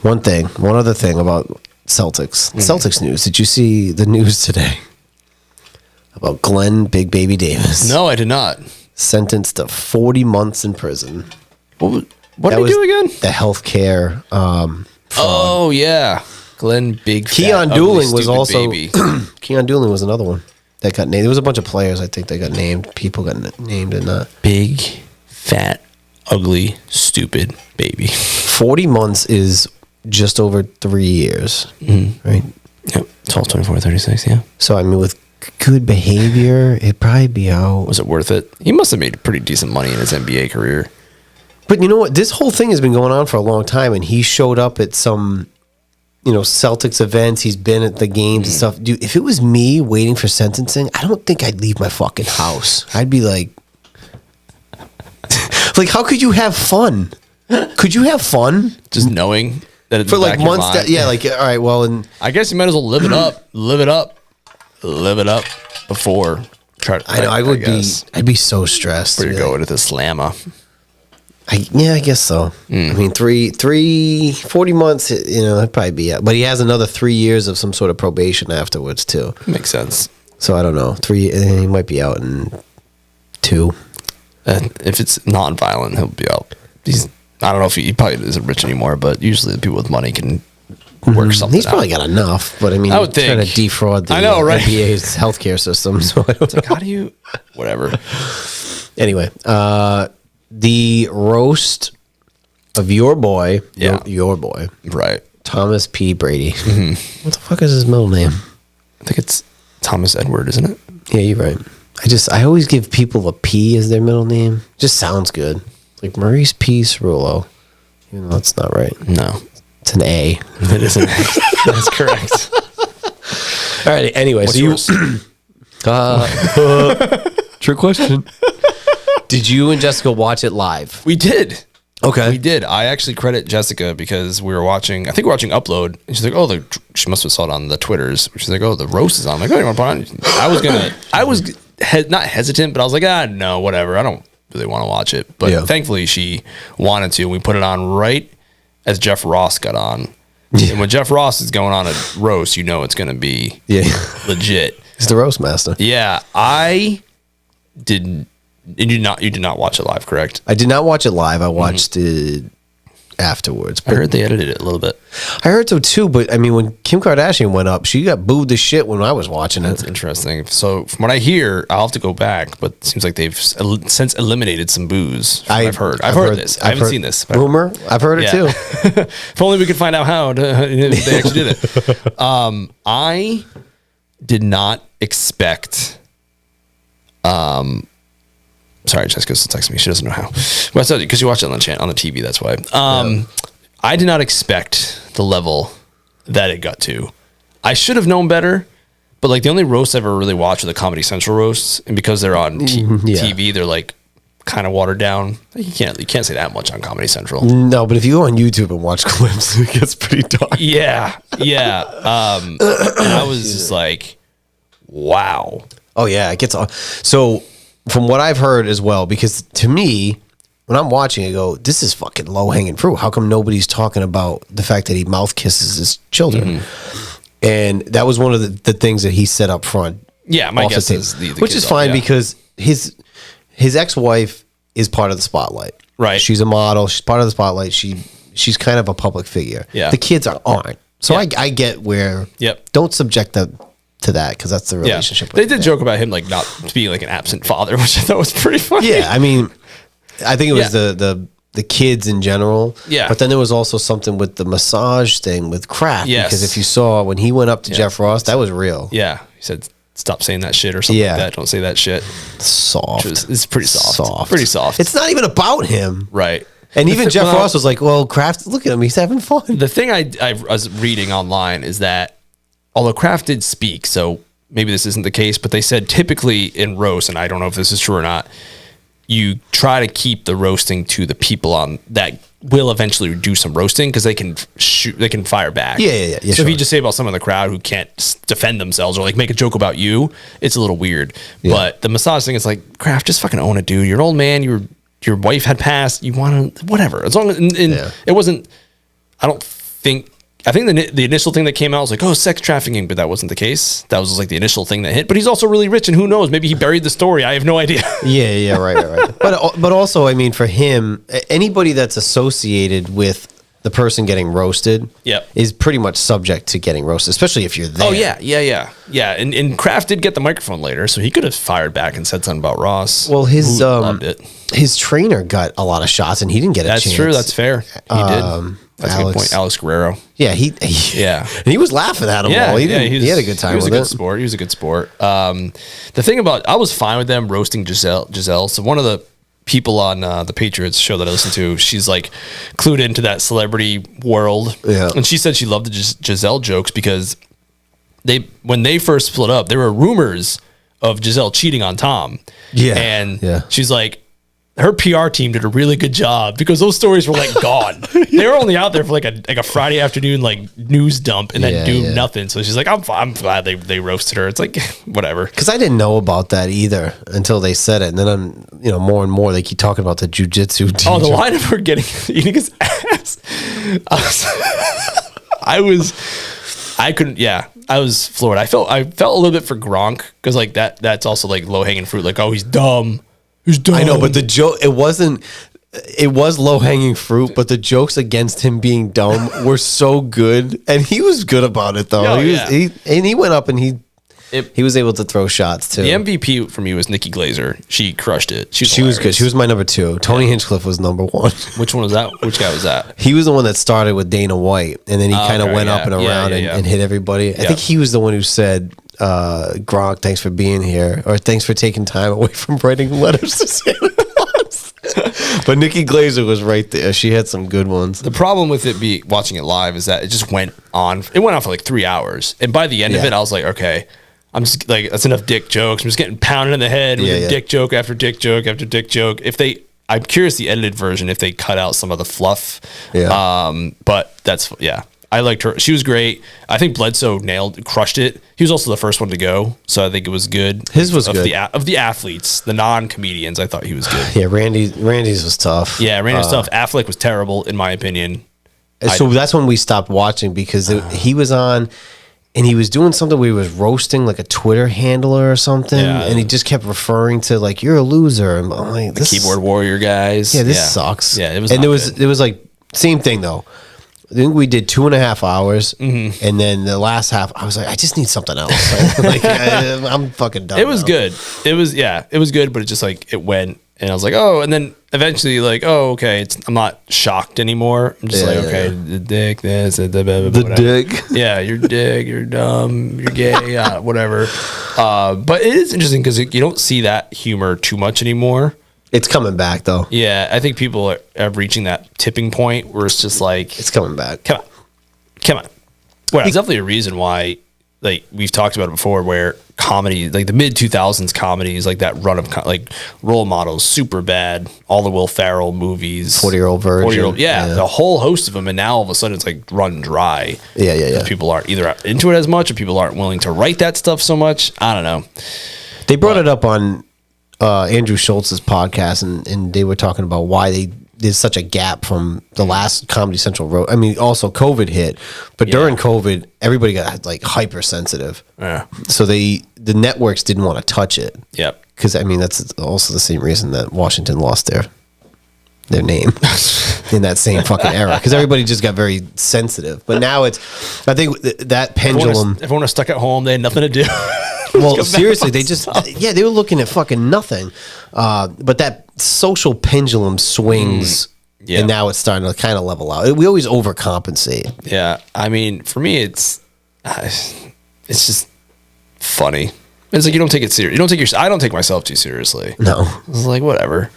One other thing about Celtics. Celtics news. Did you see the news today about Glenn Big Baby Davis? No, I did not. Sentenced to 40 months in prison. What did he do again? The healthcare. Oh yeah. Glenn Big Keon Dooling was also baby. Keon Dooling was another one that got named. There was a bunch of players I think that got named. People got named in that. Big, fat, ugly, stupid baby. 40 months is just over 3 years, right? Yep. 12, 24, 36, yeah. So I mean, with good behavior, it'd probably be out. Was it worth it? He must have made pretty decent money in his NBA career. But you know what? This whole thing has been going on for a long time, and he showed up at some Celtics events. He's been at the games and stuff. Dude, if it was me waiting for sentencing, I don't think I'd leave my fucking house. I'd be like, how could you have fun? Could you have fun just knowing that it's for like months? All right, well, and I guess you might as well live it up, before. I know I'd be so stressed. Where you go with the slammer? I guess so. I mean, 40 months, that'd probably be it. But he has another 3 years of some sort of probation afterwards, too. Makes sense. So I don't know. He might be out in 2. If it's non-violent, he'll be out. I don't know if he probably isn't rich anymore, but usually the people with money can work something He's probably got enough, but I mean, I would think. Trying to defraud the NBA's healthcare system. So it's like, how do you... Whatever. Anyway, the roast of your boy, your boy, right? Thomas P. Brady. What the fuck is his middle name? I think it's Thomas Edward, isn't it? Yeah, you're right. I always give people a P as their middle name. Just sounds good, like Maurice P. Cerullo. Even though it's not right. No, it's an A. It is an A. That's correct. All right. Anyway, what's yours? Trick question. Did you and Jessica watch it live? We did. Okay. We did. I actually credit Jessica because we were watching, I think we were watching Upload, and she's like, she must have saw it on the Twitters. She's like, the roast is on. I'm like, you want to put on? I was not hesitant, but I was like, no, whatever. I don't really want to watch it. But thankfully she wanted to, and we put it on right as Jeff Ross got on. Yeah. And when Jeff Ross is going on a roast, it's going to be legit. He's the roast master. Yeah. I didn't. You did not watch it live, correct? I did not watch it live. I watched it afterwards. I heard they edited it a little bit. I heard so too, but I mean, when Kim Kardashian went up, she got booed to shit when I was watching it. That's interesting. So from what I hear, I'll have to go back, but it seems like they've since eliminated some boos. I've heard this. I haven't seen this. Rumor? I've heard it too. If only we could find out how they actually did it. I did not expect... Sorry, Jessica's still texting me. She doesn't know how. Well, because you watch it on the TV, that's why. I did not expect the level that it got to. I should have known better, but like the only roasts I've ever really watched are the Comedy Central roasts, and because they're on TV, they're like kind of watered down. You can't say that much on Comedy Central. No, but if you go on YouTube and watch clips, it gets pretty dark. Yeah. And I was just like, wow. Oh yeah, it gets so. From what I've heard as well, because to me, when I'm watching it, I go, this is fucking low-hanging fruit. How come nobody's talking about the fact that he mouth kisses his children? And that was one of the things that he said up front. Yeah, my guess is which is fine because his ex-wife is part of the spotlight. Right. She's a model. She's part of the spotlight. She's kind of a public figure. Yeah. The kids aren't. So I get where don't subject them to that because that's the relationship. They did joke about him like not being like an absent father, which I thought was pretty funny. Yeah, I mean, I think it was the kids in general. Yeah, but then there was also something with the massage thing with Kraft. Yes, because if you saw when he went up to Jeff Ross, that was real. Yeah, he said, "Stop saying that shit" or something like that. Don't say that shit. Soft. It's pretty soft. Pretty soft. It's not even about him, right? And even Jeff Ross was like, "Well, Kraft, look at him; he's having fun." The thing I was reading online is that although Kraft did speak, so maybe this isn't the case, but they said typically in roast, and I don't know if this is true or not, you try to keep the roasting to the people on that will eventually do some roasting because they can fire back. Yeah. So if you just say about someone in the crowd who can't defend themselves or like make a joke about you, it's a little weird. Yeah. But the massage thing is like, Kraft, just fucking own it, dude. You're an old man. Your wife had passed. You want to whatever. As long as it wasn't. I think the initial thing that came out was like, sex trafficking, but that wasn't the case. That was like the initial thing that hit. But he's also really rich, and who knows? Maybe he buried the story. I have no idea. Yeah, right. But also, I mean, for him, anybody that's associated with the person getting roasted is pretty much subject to getting roasted, especially if you're there. Oh, yeah. And Kraft did get the microphone later, so he could have fired back and said something about Ross. Well, his trainer got a lot of shots, and he didn't get a chance. That's true. That's fair. He did. That's a good point. Alex Guerrero. Yeah, and he was laughing at him. Yeah, all. He had a good time. He was He was a good sport. The thing about I was fine with them roasting Giselle. So one of the people on the Patriots show that I listen to, she's like clued into that celebrity world. Yeah. And she said she loved the Giselle jokes because when they first split up, there were rumors of Giselle cheating on Tom. Yeah. And she's like, her PR team did a really good job because those stories were like gone. They were only out there for like a Friday afternoon like news dump and then do nothing. So she's like, I'm glad they roasted her. It's like whatever. Because I didn't know about that either until they said it, and then more and more they keep talking about the jujitsu teacher. Oh, the line of her eating his ass. I was floored. I felt a little bit for Gronk because like that's also like low hanging fruit. Like, oh, he's dumb. He's dumb. I know, but the joke, it was low hanging fruit, but the jokes against him being dumb were so good, and he was good about it though. He went up and he was able to throw shots too. The MVP for me was Nikki Glaser. She crushed it. She was good. She was my number 2. Tony Hinchcliffe was number 1. Which one was that? Which guy was that? He was the one that started with Dana White, and then he kind of went up and around and hit everybody. I think he was the one who said, Gronk, thanks for being here, or thanks for taking time away from writing letters to Santa Claus. But Nikki Glaser was right there. She had some good ones. The problem with it watching it live is that it just went on. It went on for like 3 hours, and by the end of it, I was like, okay, I'm just like, that's enough dick jokes. I'm just getting pounded in the head with dick joke after dick joke after dick joke. I'm curious the edited version if they cut out some of the fluff. But that's I liked her. She was great. I think Bledsoe crushed it. He was also the first one to go, so I think it was good. His was good. Of the athletes, the non-comedians, I thought he was good. Yeah, Randy's was tough. Yeah, Randy's tough. Affleck was terrible, in my opinion. So that's when we stopped watching because he was on, and he was doing something where he was roasting like a Twitter handler or something, and he just kept referring to like, you're a loser. And I'm like, the keyboard warrior guys. Yeah, this sucks. Yeah, it was. And it was like same thing though. I think we did 2.5 hours, and then the last half, I was like, I just need something else. Like, I'm fucking done. It was good. It was good, but it just like it went, and I was like, oh, and then eventually, like, oh, okay, I'm not shocked anymore. I'm just okay, the dick, this, the dick. Yeah, you're dick, you're dumb, you're gay, whatever. But it is interesting because you don't see that humor too much anymore. It's coming back though. Yeah, I think people are reaching that tipping point where it's just like, it's coming back. Come on. Well, there's definitely a reason why, like we've talked about it before, where comedy, like the mid 2000s comedies, like that run of like Role Models, Super Bad, all the Will Ferrell movies, 40-Year-Old Virgin, the whole host of them, and now all of a sudden it's like run dry. Yeah. People aren't either into it as much, or people aren't willing to write that stuff so much. I don't know. They brought it up on Andrew Schultz's podcast, and they were talking about why there's such a gap from the last Comedy Central wrote. I mean, also COVID hit, but during COVID, everybody got like hypersensitive. Yeah. So the networks didn't want to touch it. Yep. Because I mean, that's also the same reason that Washington lost their name in that same fucking era, because everybody just got very sensitive. But now I think that pendulum. Everyone was stuck at home. They had nothing to do. Well, seriously, they were looking at fucking nothing. But that social pendulum swings, and now it's starting to kind of level out. We always overcompensate. Yeah, I mean, for me, it's just funny. It's like you don't take it serious. I don't take myself too seriously. No, it's like whatever.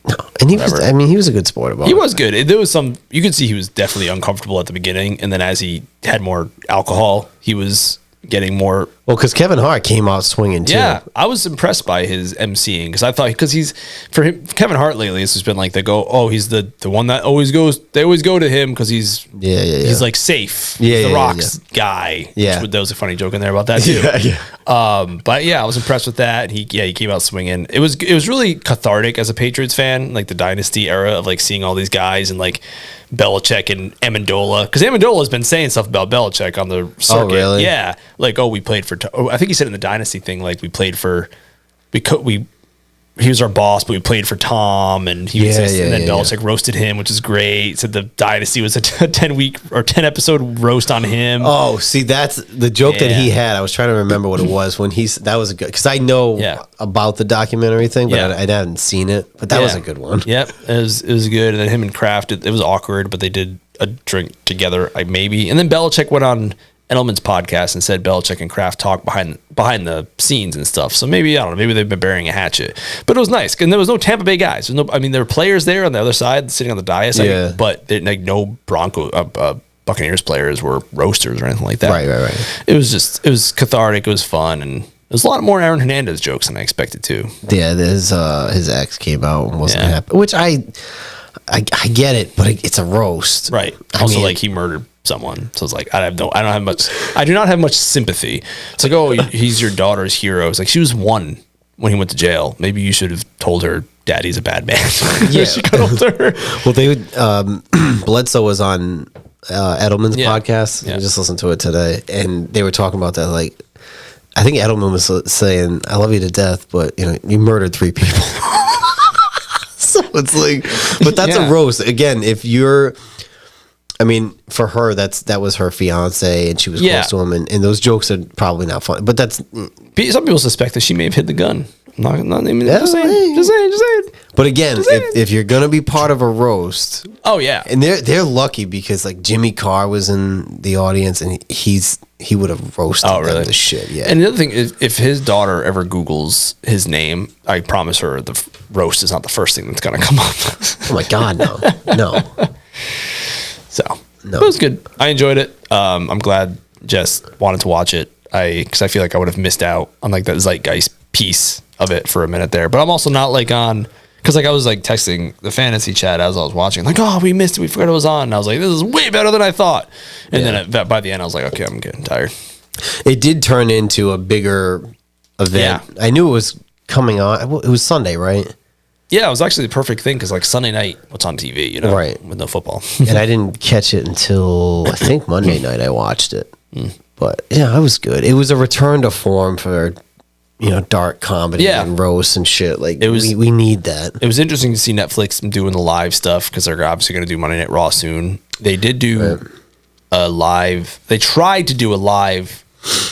No, and he was a good sport about it. He was good. There was you could see he was definitely uncomfortable at the beginning, and then as he had more alcohol, he was getting more. Well, because Kevin Hart came out swinging too. Yeah, I was impressed by his emceeing because I thought Kevin Hart lately, it's just been like he's the one that always goes. They always go to him because he's he's like safe. Yeah, the Rock's guy. Yeah, there was a funny joke in there about that too. But yeah, I was impressed with that. He came out swinging. It was really cathartic as a Patriots fan, like the dynasty era of like seeing all these guys and like Belichick and Amendola, because Amendola has been saying stuff about Belichick on the circuit. Oh, really? Yeah, like we played for. I think he said in the dynasty thing, like we played for. He was our boss, but we played for Tom, and and then Belichick roasted him, which is great. Said the dynasty was a 10-week or 10-episode roast on him. Oh, see, that's the joke that he had. I was trying to remember what it was when that was a good, because I know about the documentary thing, but I hadn't seen it. But that was a good one. Yep, it was good. And then him and Kraft, it was awkward, but they did a drink together, maybe. And then Belichick went on Edelman's podcast and said Belichick and Kraft talk behind the scenes and stuff. So maybe, I don't know, maybe they've been burying a hatchet. But it was nice. And there was no Tampa Bay guys. There were players there on the other side sitting on the dais. But no Buccaneers players were roasters or anything like that. Right. It was cathartic. It was fun. And there's a lot more Aaron Hernandez jokes than I expected too. Yeah, his ex came out and wasn't happy. Which I get it, but it's a roast. Right. Also, he murdered someone. So it's like, I do not have much sympathy. It's like, oh, he's your daughter's hero. It's like, she was 1 when he went to jail. Maybe you should have told her daddy's a bad man. Yeah. She cuddled her. Well, they would, Bledsoe was on Edelman's podcast. Yeah. I just listened to it today, and they were talking about that. Like, I think Edelman was saying, I love you to death, but you murdered 3 people. So it's like, but that's a roast. Again, if you're, for her, that was her fiance, and she was close to him, and those jokes are probably not funny. But that's some people suspect that she may have hid the gun. Just saying. But again, if you're gonna be part of a roast, oh yeah, and they're lucky because like Jimmy Carr was in the audience, and he would have roasted them to shit. Yeah. And the other thing is, if his daughter ever Googles his name, I promise her the roast is not the first thing that's gonna come up. Oh my God, no. So it was good. I enjoyed it. I'm glad Jess wanted to watch it. Because I feel like I would have missed out on like that zeitgeist piece of it for a minute there. But I'm also not like on, because like I was like texting the fantasy chat as I was watching, like, oh, we missed it, we forgot it was on. And I was like, this is way better than I thought. And then by the end, I was like, okay, I'm getting tired. It did turn into a bigger event. Yeah. I knew it was coming on. It was Sunday, right? Yeah, it was actually the perfect thing because like Sunday night, what's on TV, right, with no football. And I didn't catch it until I think Monday night I watched it. But yeah, it was good. It was a return to form for dark comedy and roast and shit. Like we need that. It was interesting to see Netflix doing the live stuff because they're obviously going to do Monday Night Raw soon. They did do a live. They tried to do a live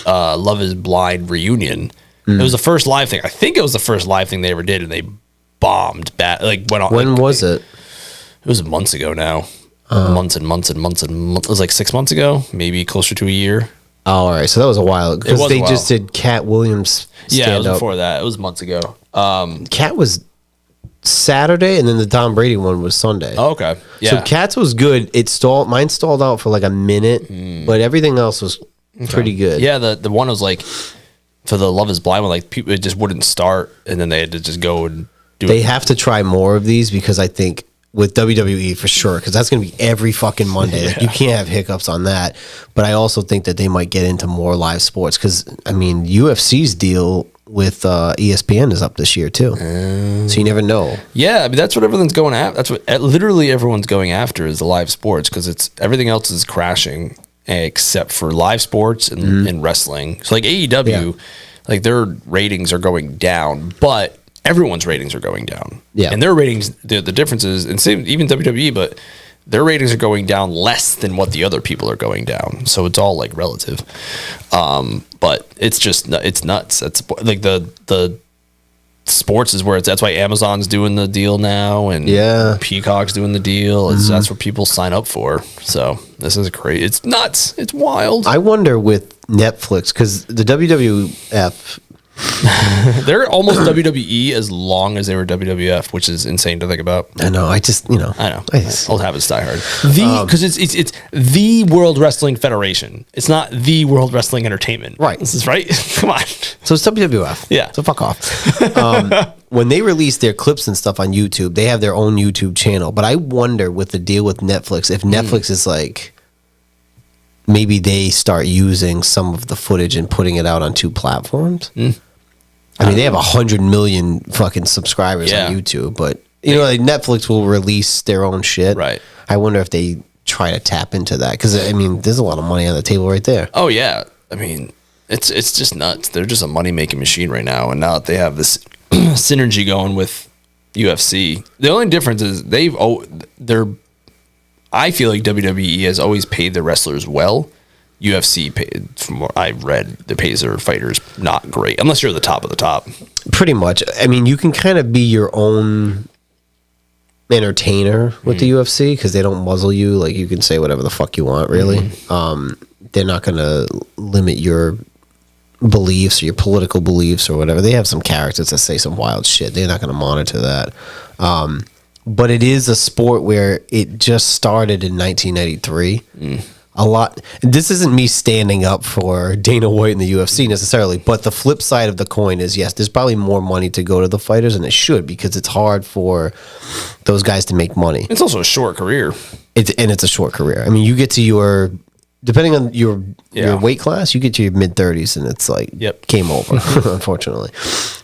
Love Is Blind reunion. It was the first live thing. I think it was the first live thing they ever did, and they bombed bad. Like went on. When was it? It was months ago now. Months and months and months and months. It was like 6 months ago, maybe closer to a year. Oh, all right. So that was a while because they just did Cat Williams. Yeah, it was before that. It was months ago. Cat was Saturday, and then the Tom Brady one was Sunday. Oh, okay. Yeah. So Cat's was good. Mine stalled out for like a minute, but everything else was pretty good. Yeah, the one was like for the Love Is Blind one, like people it just wouldn't start, and then they had to just go and do it. They have to try more of these because I think with WWE for sure, because that's going to be every fucking Monday. Yeah. Like, you can't have hiccups on that. But I also think that they might get into more live sports because, UFC's deal with ESPN is up this year too. So you never know. Yeah, that's what everyone's going after. That's what literally everyone's going after is the live sports because it's everything else is crashing except for live sports and wrestling. So like AEW, like their ratings are going down, but everyone's ratings are going down. Yeah. And their ratings, the difference is, and same, even WWE, but their ratings are going down less than what the other people are going down. So it's all like relative. But it's just, it's nuts. That's like the sports is where that's why Amazon's doing the deal now and Peacock's doing the deal. That's what people sign up for. So this is crazy. It's nuts. It's wild. I wonder with Netflix, because the WWF, they're almost WWE as long as they were WWF, which is insane to think about. I know. I know. Old habits die hard. Because it's the World Wrestling Federation. It's not the World Wrestling Entertainment. Right. This is right. Come on. So it's WWF. Yeah. So fuck off. When they release their clips and stuff on YouTube, they have their own YouTube channel. But I wonder with the deal with Netflix, if Netflix is like, maybe they start using some of the footage and putting it out on 2 platforms. They have 100 million fucking subscribers on YouTube, but like Netflix will release their own shit. Right. I wonder if they try to tap into that because there's a lot of money on the table right there. Oh yeah, it's just nuts. They're just a money making machine right now, and now that they have this synergy going with UFC, the only difference is I feel like WWE has always paid the wrestlers well. UFC, from what I read, the pays their fighters not great, unless you're the top of the top. Pretty much. You can kind of be your own entertainer with the UFC because they don't muzzle you. Like, you can say whatever the fuck you want, really. they're not going to limit your beliefs or your political beliefs or whatever. They have some characters that say some wild shit. They're not going to monitor that. But it is a sport where it just started in 1993. A lot. This isn't me standing up for Dana White and the UFC necessarily, but the flip side of the coin is, yes, there's probably more money to go to the fighters, and it should, because it's hard for those guys to make money. It's also a short career. It's a short career. I mean, you get to depending on your weight class, you get to your mid-30s, and it's like game over, unfortunately.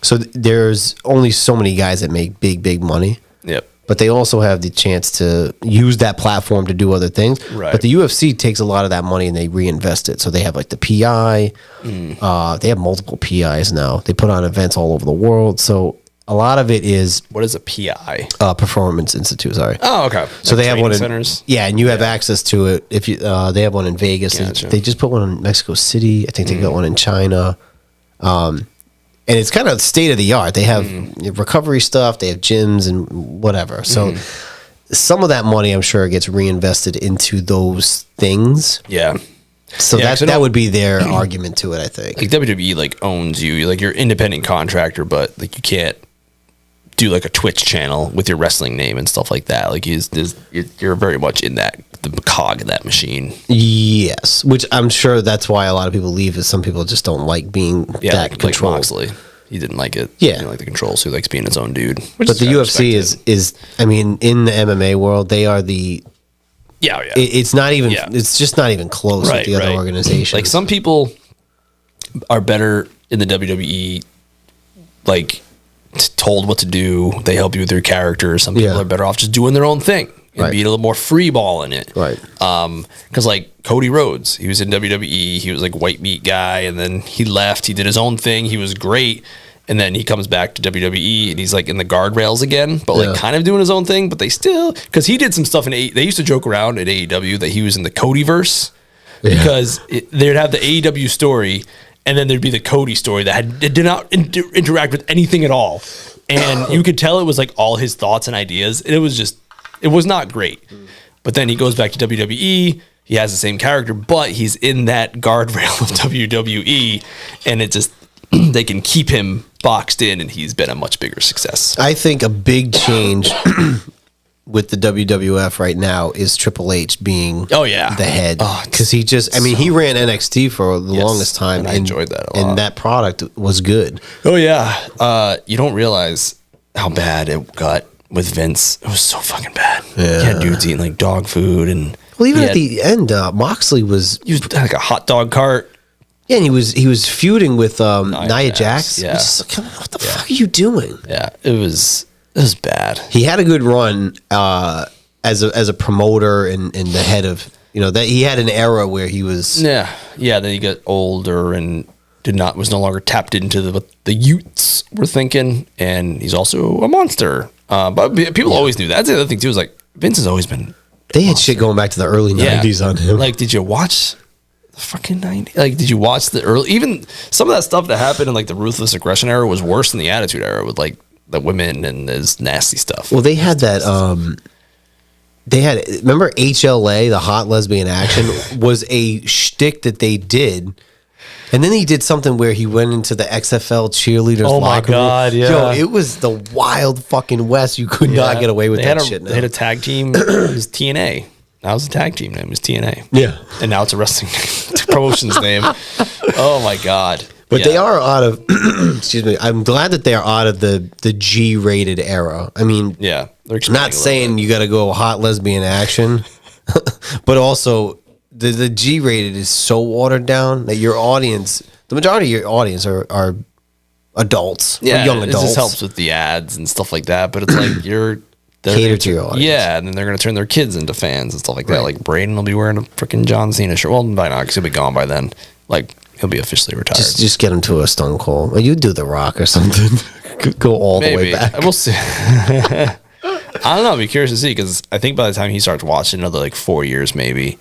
So there's only so many guys that make big money. Yep. But they also have the chance to use that platform to do other things. Right. But the UFC takes a lot of that money and they reinvest it. So they have like the PI. They have multiple PIs now. They put on events all over the world. So a lot of it is... What is a PI? Performance Institute, sorry. Oh, okay. So they have one in... centers? Yeah, and you have access to it. If you, they have one in Vegas. Gotcha. They just put one in Mexico City. I think they got one in China. And it's kind of state of the art. They have recovery stuff. They have gyms and whatever. So some of that money, I'm sure, gets reinvested into those things. Yeah. So that would be their argument to it, I think. Like WWE owns you. Like you're an independent contractor, but like you can't do like a Twitch channel with your wrestling name and stuff like that. Like you're very much in the cog of that machine. Yes, which I'm sure that's why a lot of people leave, is some people just don't like being that controlled. Like Moxley. He didn't like it. Yeah. He didn't like the controls. He likes being his own dude. But the UFC is, I mean, in the MMA world, they are the... Yeah. It's not even... It's just not even close with the other organizations. Like some people are better in the WWE, like told what to do. They help you with your character. Some people are better off just doing their own thing and being a little more free ball in it. Right. Because like Cody Rhodes, he was in WWE. He was like white meat guy, and then he left. He did his own thing. He was great. And then he comes back to WWE and he's like in the guardrails again, but like kind of doing his own thing. But they still, because he did some stuff in they used to joke around at AEW that he was in the Codyverse because they'd have the AEW story and then there'd be the Cody story that did not interact with anything at all. And you could tell it was like all his thoughts and ideas. And it was not great. But then he goes back to WWE. He has the same character, but he's in that guardrail of WWE. And it just, they can keep him boxed in, and he's been a much bigger success. I think a big change with the WWF right now is Triple H being the head. Because he ran NXT for the longest time. And I enjoyed that a lot. And that product was good. Oh, yeah. You don't realize how bad it got with Vince. It was so fucking bad. Yeah. He had dudes eating like dog food. And well, even at the end, Moxley was... He was like a hot dog cart. Yeah, and he was feuding with Nia Jax. Yeah. What the fuck are you doing? Yeah, it was bad. He had a good run as a promoter and the head of, that he had an era where he was. Yeah. Then he got older and was no longer tapped into what the youths were thinking, and he's also a monster. But people always knew that. That's the other thing too. Is like Vince has always been. They had shit going back to the early 90s on him. Like, did you watch? Fucking 90. Like, did you watch the early? Even some of that stuff that happened in like the Ruthless Aggression era was worse than the Attitude era with like the women and this nasty stuff. Well, they had that. Remember HLA, the Hot Lesbian Action, was a shtick that they did, and then he did something where he went into the XFL cheerleaders. Oh my god! Yeah, yo, it was the wild fucking West. You could not get away with that shit. They had a tag team. It was TNA. That was a tag team name. It was TNA. Yeah. And now it's a wrestling promotions name. Oh, my God. But they are out of, excuse me, I'm glad that they're out of the G-rated era. I mean, they're not saying you got to go Hot Lesbian Action, but also the G-rated is so watered down that your audience, the majority of your audience are adults, or young adults. It just helps with the ads and stuff like that, but it's like cater to your audience. Yeah, and then they're going to turn their kids into fans and stuff like that. Like Braden will be wearing a freaking John Cena shirt. Well, by now, because he'll be gone by then. Like, he'll be officially retired. Just get him to a Stone Cold. Or you do The Rock or something. Go all the way back. We'll see. I don't know. I'll be curious to see, because I think by the time he starts watching another like 4 years, maybe,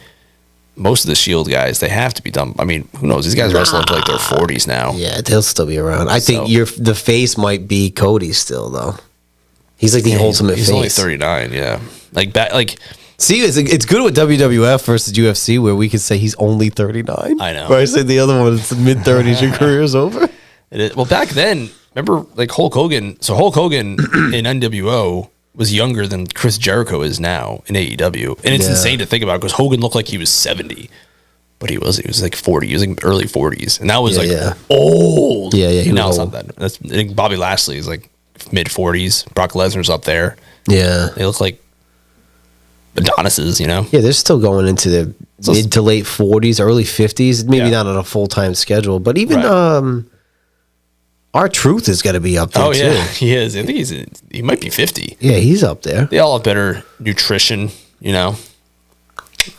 most of the Shield guys, they have to be done. I mean, who knows? These guys wrestle into like their 40s now. Yeah, they'll still be around. I think the face might be Cody still, though. He's like the ultimate face. He's only 39, yeah. Like See, it's good with WWF versus UFC where we could say he's only 39. I know. Where I say the other one is mid-30s, your career is over. It is. Well, back then, remember like Hulk Hogan? So Hulk Hogan in NWO was younger than Chris Jericho is now in AEW. And it's insane to think about because Hogan looked like he was 70. But he was like 40. He was like early 40s. And that was old. Yeah, yeah. Now it's not that. I think Bobby Lashley is like mid 40s. Brock Lesnar's up there. Yeah. They look like Adonises, Yeah, they're still going into the mid to late 40s, early 50s. Maybe not on a full-time schedule. But even R-Truth is going to be up there, too. Oh, yeah. He is. I think he might be 50. Yeah, he's up there. They all have better nutrition,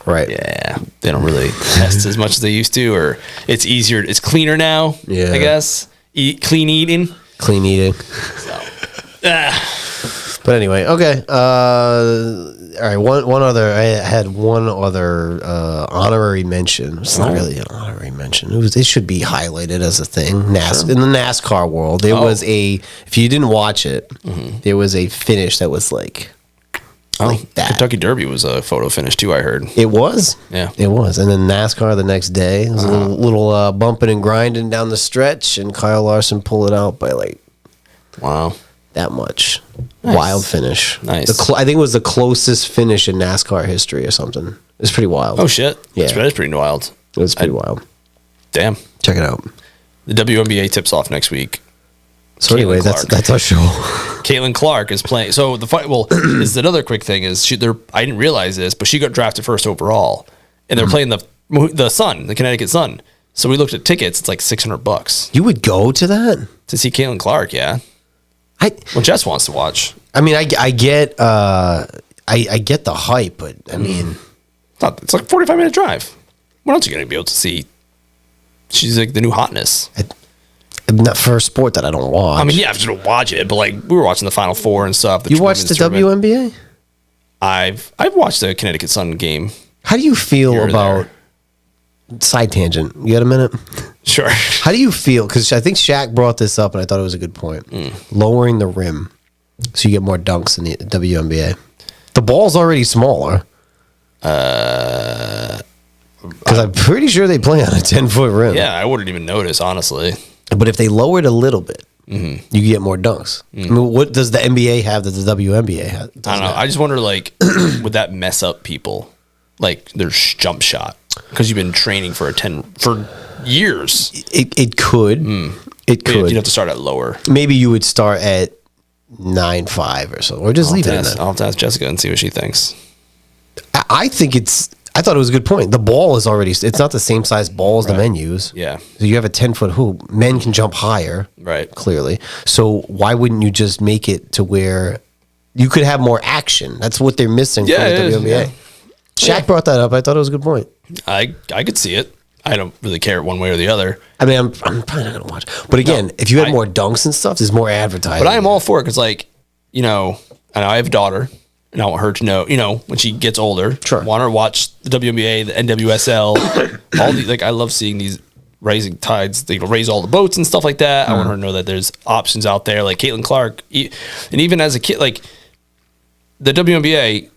Right. Yeah. They don't really test as much as they used to, or it's easier. It's cleaner now, I guess. Clean eating. Clean eating. So, But anyway, okay. All right, one other. I had one other honorary mention. It's not really an honorary mention. It should be highlighted as a thing. In the NASCAR world, there was if you didn't watch it, there was a finish that was like that. Kentucky Derby was a photo finish too, I heard. It was? Yeah. It was. And then NASCAR the next day, it was a little bumping and grinding down the stretch, and Kyle Larson pulled it out by wow. That much. Nice. Wild finish. Nice. I think it was the closest finish in NASCAR history or something. It's pretty wild. Oh, shit. Yeah. That's pretty wild. It's pretty wild. Damn. Check it out. The WNBA tips off next week. So anyway, that's our show. Caitlin Clark is playing. So the fight. Well, is another quick thing is I didn't realize this, but she got drafted first overall, and they're playing the Sun, the Connecticut Sun. So we looked at tickets. It's like $600 You would go to that to see Caitlin Clark. Yeah. Well, Jess wants to watch. I mean, I get I get the hype, but I mean, it's like a 45-minute drive. What else are you gonna be able to see? She's like the new hotness. Not for a sport that I don't watch. I mean, yeah, I just don't watch it, but like we were watching the Final Four and stuff. You watched the WNBA? I've watched the Connecticut Sun game. How do you feel about side tangent? You got a minute? Sure. How do you feel? Because I think Shaq brought this up, and I thought it was a good point. Lowering the rim so you get more dunks in the WNBA. The ball's already smaller. Because I'm pretty sure they play on a 10-foot rim. Yeah, I wouldn't even notice, honestly. But if they lower it a little bit, you get more dunks. I mean, what does the NBA have that the WNBA has? I don't know. I just wonder, like, would that mess up people? Like, their jump shot? Because you've been training for years. It could. It could. You'd have to start at lower. Maybe you would start at 9.5 or so, or just leave it in that. I'll have to ask Jessica and see what she thinks. I think I thought it was a good point. The ball is already, it's not the same size ball as the men use. Yeah. So you have a 10-foot hoop. Men can jump higher. Right. Clearly. So why wouldn't you just make it to where you could have more action? That's what they're missing from the WNBA. Yeah. Shaq brought that up. I thought it was a good point. I could see it. I don't really care one way or the other. I mean, I'm probably not going to watch. But again, if you had more dunks and stuff, there's more advertising. But I am all for it because, like, I know I have a daughter, and I want her to know, when she gets older, I want her to watch the WNBA, the NWSL, all these. Like, I love seeing these rising tides. They raise all the boats and stuff like that. I want her to know that there's options out there, like Caitlin Clark. And even as a kid, like, the WNBA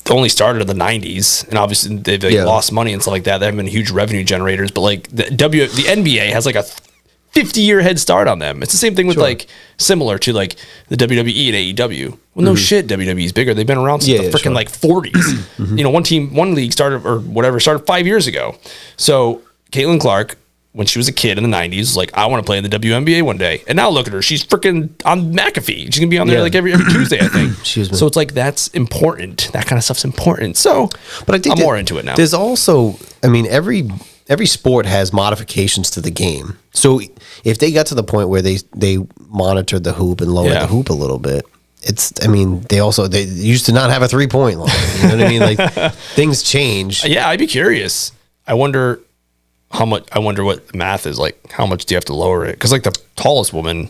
only started in the 90s, and obviously they've lost money and stuff like that. They haven't been huge revenue generators, but like the NBA has like a 50-year head start on them. It's the same thing with like similar to like the WWE and AEW. Well, no shit, WWE's bigger. They've been around since the freaking like 40s. One league started 5 years ago. So Caitlin Clark, when she was a kid in the 90s, was like, I want to play in the WNBA one day. And now look at her. She's freaking on McAfee. She's going to be on there like every Tuesday, I think. So it's like, that's important. That kind of stuff's important. So but I think I'm more into it now. There's also, I mean, every sport has modifications to the game. So if they got to the point where they monitored the hoop and lowered the hoop a little bit, they used to not have a 3-point line. You know what I mean? Like things change. Yeah, I'd be curious. I wonder what the math is like. How much do you have to lower it? Because like the tallest woman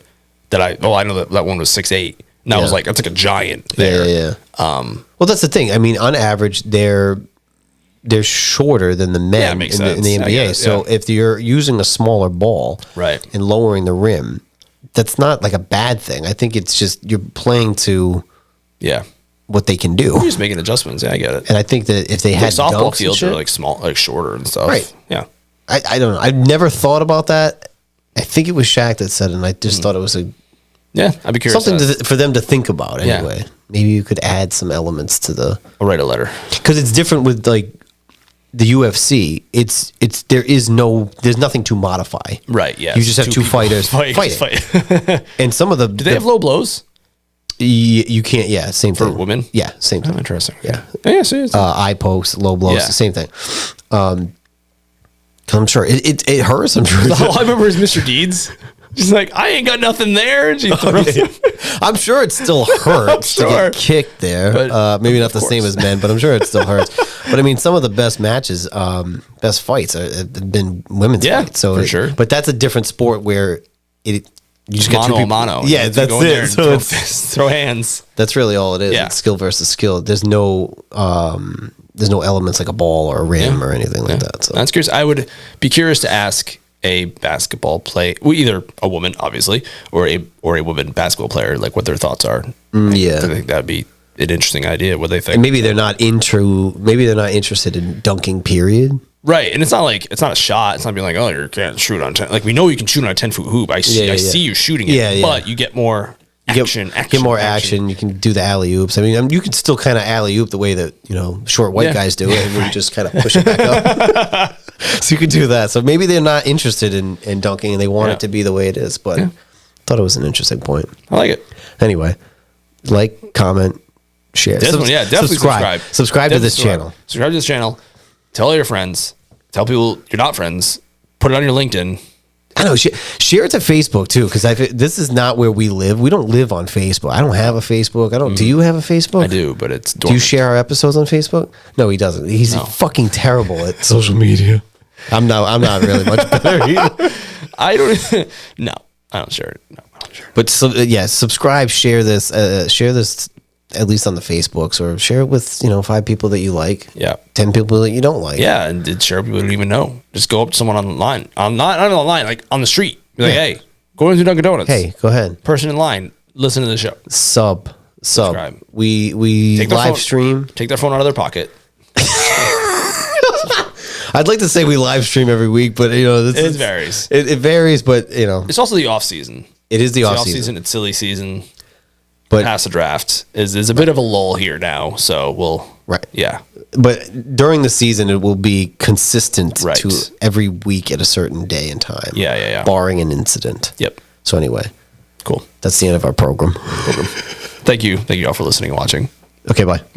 I know that one was 6'8". And I was like, that's like a giant there. Yeah. Well, that's the thing. I mean, on average, they're shorter than the men in the NBA. So if you're using a smaller ball and lowering the rim, that's not like a bad thing. I think it's just you're playing to what they can do. You're just making adjustments. Yeah, I get it. And I think that if they had softball fields are like small, like shorter and stuff. Right. Yeah. I don't know. I've never thought about that. I think it was Shaq that said it, and I just thought it was I'd be curious. Something for them to think about anyway. Yeah. Maybe you could add some elements to I'll write a letter. Because it's different with like the UFC. There's nothing to modify. Right, yeah. You just have two fighters fighting. And some of the... Do they have low blows? You can't, same thing. For women? Yeah, same thing. Oh, interesting. Yeah. Yeah, see, eye posts, low blows, same thing. I'm sure it hurts. I'm sure. All I remember is Mr. Deeds. She's like, I ain't got nothing there. And she throws I'm sure it still hurts to get kicked there. But, maybe not the same as men, but I'm sure it still hurts. But I mean, some of the best matches, best fights have been women's fights. So for sure. But that's a different sport where you just get mano. Yeah, that's it. So throw hands. That's really all it is. Yeah. It's skill versus skill. There's no elements like a ball or a rim or anything like that. So that's curious. I would be curious to ask a basketball player, either a woman, obviously, or a woman basketball player, like what their thoughts are. I think that'd be an interesting idea. What they think. And maybe they're not interested in dunking. Period. Right, and it's not a shot. It's not being like, oh, you can't shoot on 10. Like we know you can shoot on a 10-foot hoop. I see you shooting it, but you get more. Get more action. You can do the alley oops. I mean, you can still kind of alley oop the way that short white guys do it, and you just kind of push it back up. So you can do that. So maybe they're not interested in dunking, and they want it to be the way it is. But I thought it was an interesting point. I like it. Anyway, like, comment, share. Definitely subscribe. Subscribe to this channel. Subscribe to this channel. Tell all your friends. Tell people you're not friends. Put it on your LinkedIn. I know. Share it to Facebook too, because this is not where we live. We don't live on Facebook. I don't have a Facebook. Do you have a Facebook? I do, but it's dormant. Do you share our episodes on Facebook? No, he doesn't. He's fucking terrible at social media. I'm not really much better either. I don't share it. No, I don't share it. But subscribe, share this at least on the Facebooks, or share it with 5 people that you like. Yeah, 10 people that you don't like. Yeah, and share people who don't even know. Just go up to someone online. Not online, like on the street. Be like, hey, go into Dunkin' Donuts. Hey, go ahead. Person in line, listen to the show. Subscribe. We live stream. Take their phone out of their pocket. I'd like to say we live stream every week, but it varies. It varies, but it's also the off season. It is the off season. It's silly season. But past the draft is a bit of a lull here now, so we'll But during the season, it will be consistent to every week at a certain day and time. Yeah. Barring an incident. Yep. So anyway, cool. That's the end of our program. Thank you all for listening and watching. Okay, bye. Bye.